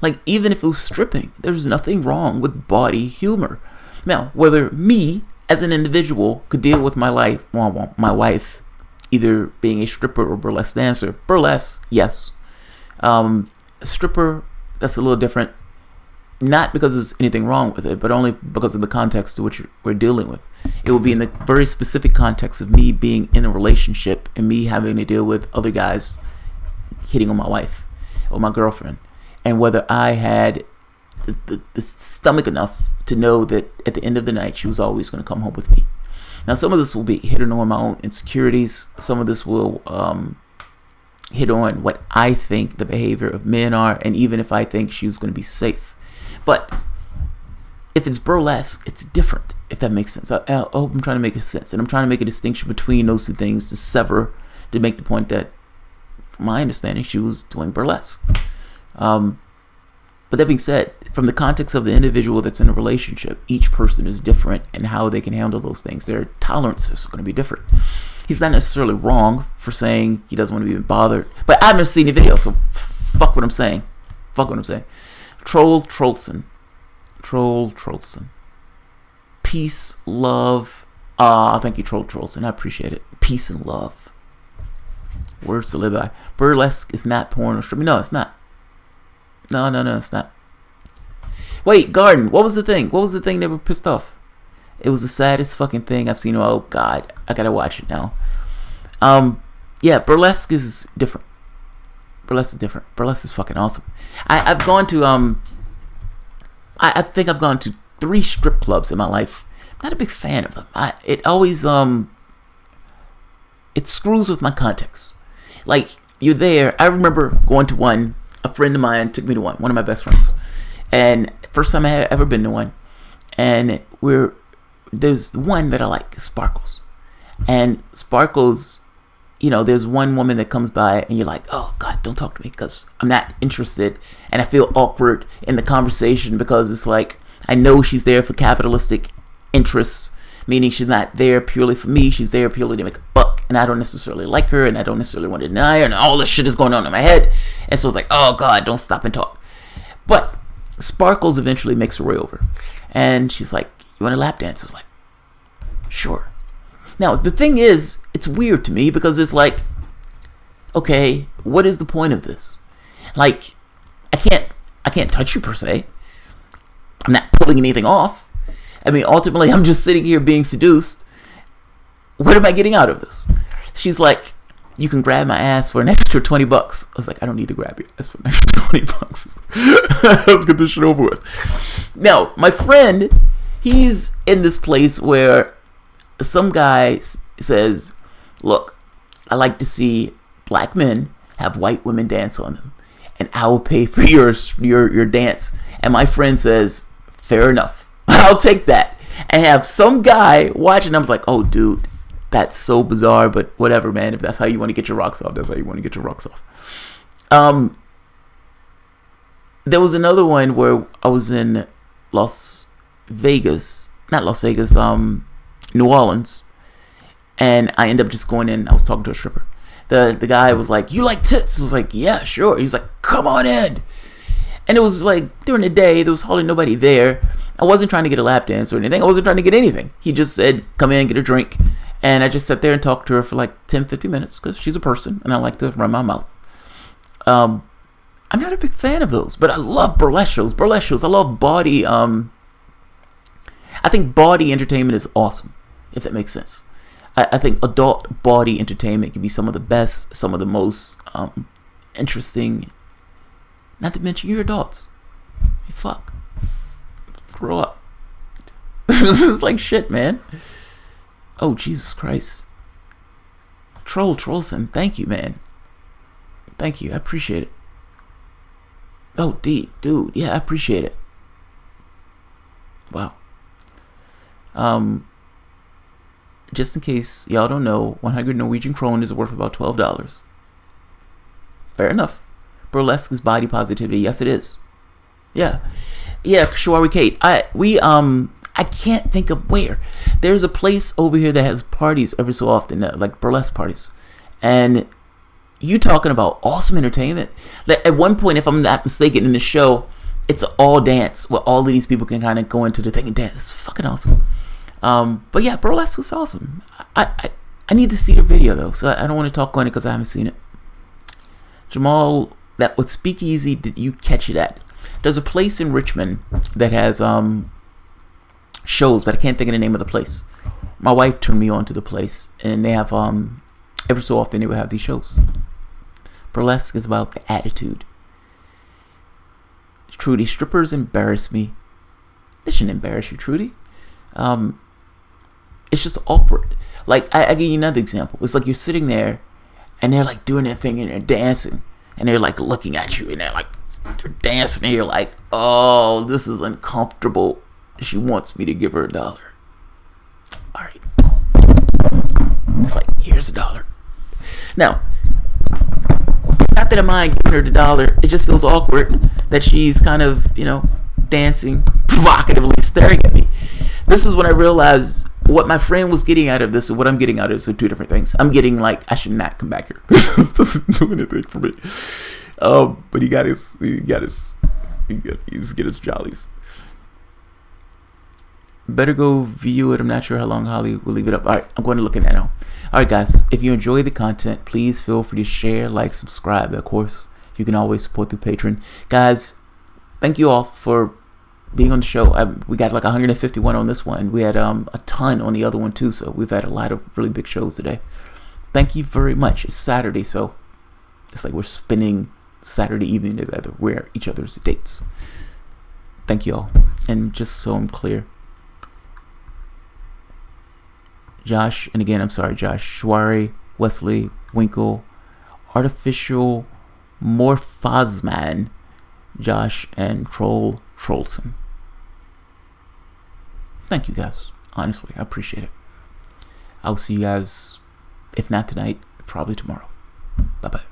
Like, even if it was stripping, there's nothing wrong with body humor. Now, whether me as an individual could deal with my wife either being a stripper or burlesque dancer. Burlesque, yes. Stripper, that's a little different. Not because there's anything wrong with it, but only because of the context to which we're dealing with. It will be in the very specific context of me being in a relationship and me having to deal with other guys hitting on my wife or my girlfriend. And whether I had the stomach enough to know that at the end of the night she was always going to come home with me. Now, some of this will be hit on my own insecurities. Some of this will hit on what I think the behavior of men are, and even if I think she was going to be safe. But if it's burlesque, it's different, if that makes sense. I hope I'm trying to make a sense. And I'm trying to make a distinction between those two things to make the point that, from my understanding, she was doing burlesque. But that being said, from the context of the individual that's in a relationship, each person is different in how they can handle those things. Their tolerances are going to be different. He's not necessarily wrong for saying he doesn't want to be bothered. But I haven't seen the video, so fuck what I'm saying. Troll Trollson. Peace, love. Thank you, Troll Trollson. I appreciate it. Peace and love. Words to live by. Burlesque is not porn or stripping. No, it's not. No, it's not. Wait, Garden. What was the thing? What was the thing that were pissed off? It was the saddest fucking thing I've seen. Oh, God. I gotta watch it now. Yeah, burlesque is different. Burlesque is fucking awesome. I've gone to, I think I've gone to 3 strip clubs in my life. I'm not a big fan of them. It always, it screws with my context. Like, you're there. I remember going to one. A friend of mine took me to one of my best friends. And first time I had ever been to one. And there's one that I like, Sparkles. And Sparkles, there's one woman that comes by and you're like, oh God, don't talk to me because I'm not interested. And I feel awkward in the conversation because it's like, I know she's there for capitalistic interests, meaning she's not there purely for me. She's there purely to make a buck. And I don't necessarily like her, and I don't necessarily want to deny her, and all this shit is going on in my head. And so it's like, oh God, don't stop and talk. But Sparkles eventually makes her way over. And she's like, you want a lap dance? I was like, sure. Now, the thing is, it's weird to me because it's like, okay, what is the point of this? Like, I can't touch you per se. I'm not pulling anything off. I mean, ultimately, I'm just sitting here being seduced. What am I getting out of this? She's like, you can grab my ass for an extra $20. I was like, I don't need to grab your ass for an extra $20. Let's get this shit over with. Now, my friend, he's in this place where some guy says, look, I like to see black men have white women dance on them, and I will pay for your dance. And my friend says, fair enough. I'll take that. And have some guy watching. I was like, oh, dude, That's so bizarre, but whatever, man. If that's how you want to get your rocks off, that's how you want to get your rocks off. There was another one where I was in Las Vegas, not Las Vegas, New Orleans, and I ended up just going in. I was talking to a stripper. The guy was like, "You like tits?" I was like, "Yeah, sure." He was like, "Come on in." And it was like during the day, there was hardly nobody there. I wasn't trying to get a lap dance or anything. I wasn't trying to get anything. He just said, "Come in, get a drink." And I just sat there and talked to her for like 10, 15 minutes because she's a person and I like to run my mouth. I'm not a big fan of those, but I love burlesque shows. I love body. I think body entertainment is awesome, if that makes sense. I think adult body entertainment can be some of the best, some of the most interesting. Not to mention you're adults. Hey, fuck. Grow up. This is like shit, man. Oh, Jesus Christ. Trollson, thank you, man. Thank you, I appreciate it. Oh, dude, yeah, I appreciate it. Wow. Just in case y'all don't know, 100 Norwegian krone is worth about $12. Fair enough. Burlesque is body positivity. Yes, it is. Yeah, Shawari Kate. I can't think of where. There's a place over here that has parties every so often, like burlesque parties. And you talking about awesome entertainment. Like at one point, if I'm not mistaken, in the show, it's all dance where all of these people can kind of go into the thing and dance. It's fucking awesome. But yeah, burlesque was awesome. I need to see the video though, so I don't want to talk on it because I haven't seen it. Jamal, that what speakeasy did you catch it at? There's a place in Richmond that has shows, but I can't think of the name of the place. My wife turned me on to the place, and they have every so often they would have these shows. Burlesque is about the attitude. Trudy, strippers embarrass me. They shouldn't embarrass you, Trudy. It's just awkward. Like I give you another example. It's like you're sitting there, and they're like doing their thing and they're dancing, and they're like looking at you, and they're like dancing, and you're like, oh, this is uncomfortable. She wants me to give her $1. Alright. It's like, here's $1. Now, not that I mind giving her the $1, it just feels awkward that she's kind of, dancing, provocatively staring at me. This is when I realized what my friend was getting out of this and what I'm getting out of this are two different things. I'm getting like, I should not come back here. This isn't doing anything for me. But he just get his jollies. Better go view it. I'm not sure how long Holly will leave it up. Alright, I'm going to look at that now. Alright guys, if you enjoy the content, please feel free to share, like, subscribe. Of course, you can always support through Patreon. Guys, thank you all for being on the show. We got like 151 on this one. We had a ton on the other one too, so we've had a lot of really big shows today. Thank you very much. It's Saturday, so it's like we're spending Saturday evening together. We're at each other's dates. Thank you all. And just so I'm clear, Josh, and again, I'm sorry, Josh, Shwari, Wesley, Winkle, Artificial Morphosman, Josh, and Trollson. Thank you guys. Honestly, I appreciate it. I'll see you guys, if not tonight, probably tomorrow. Bye-bye.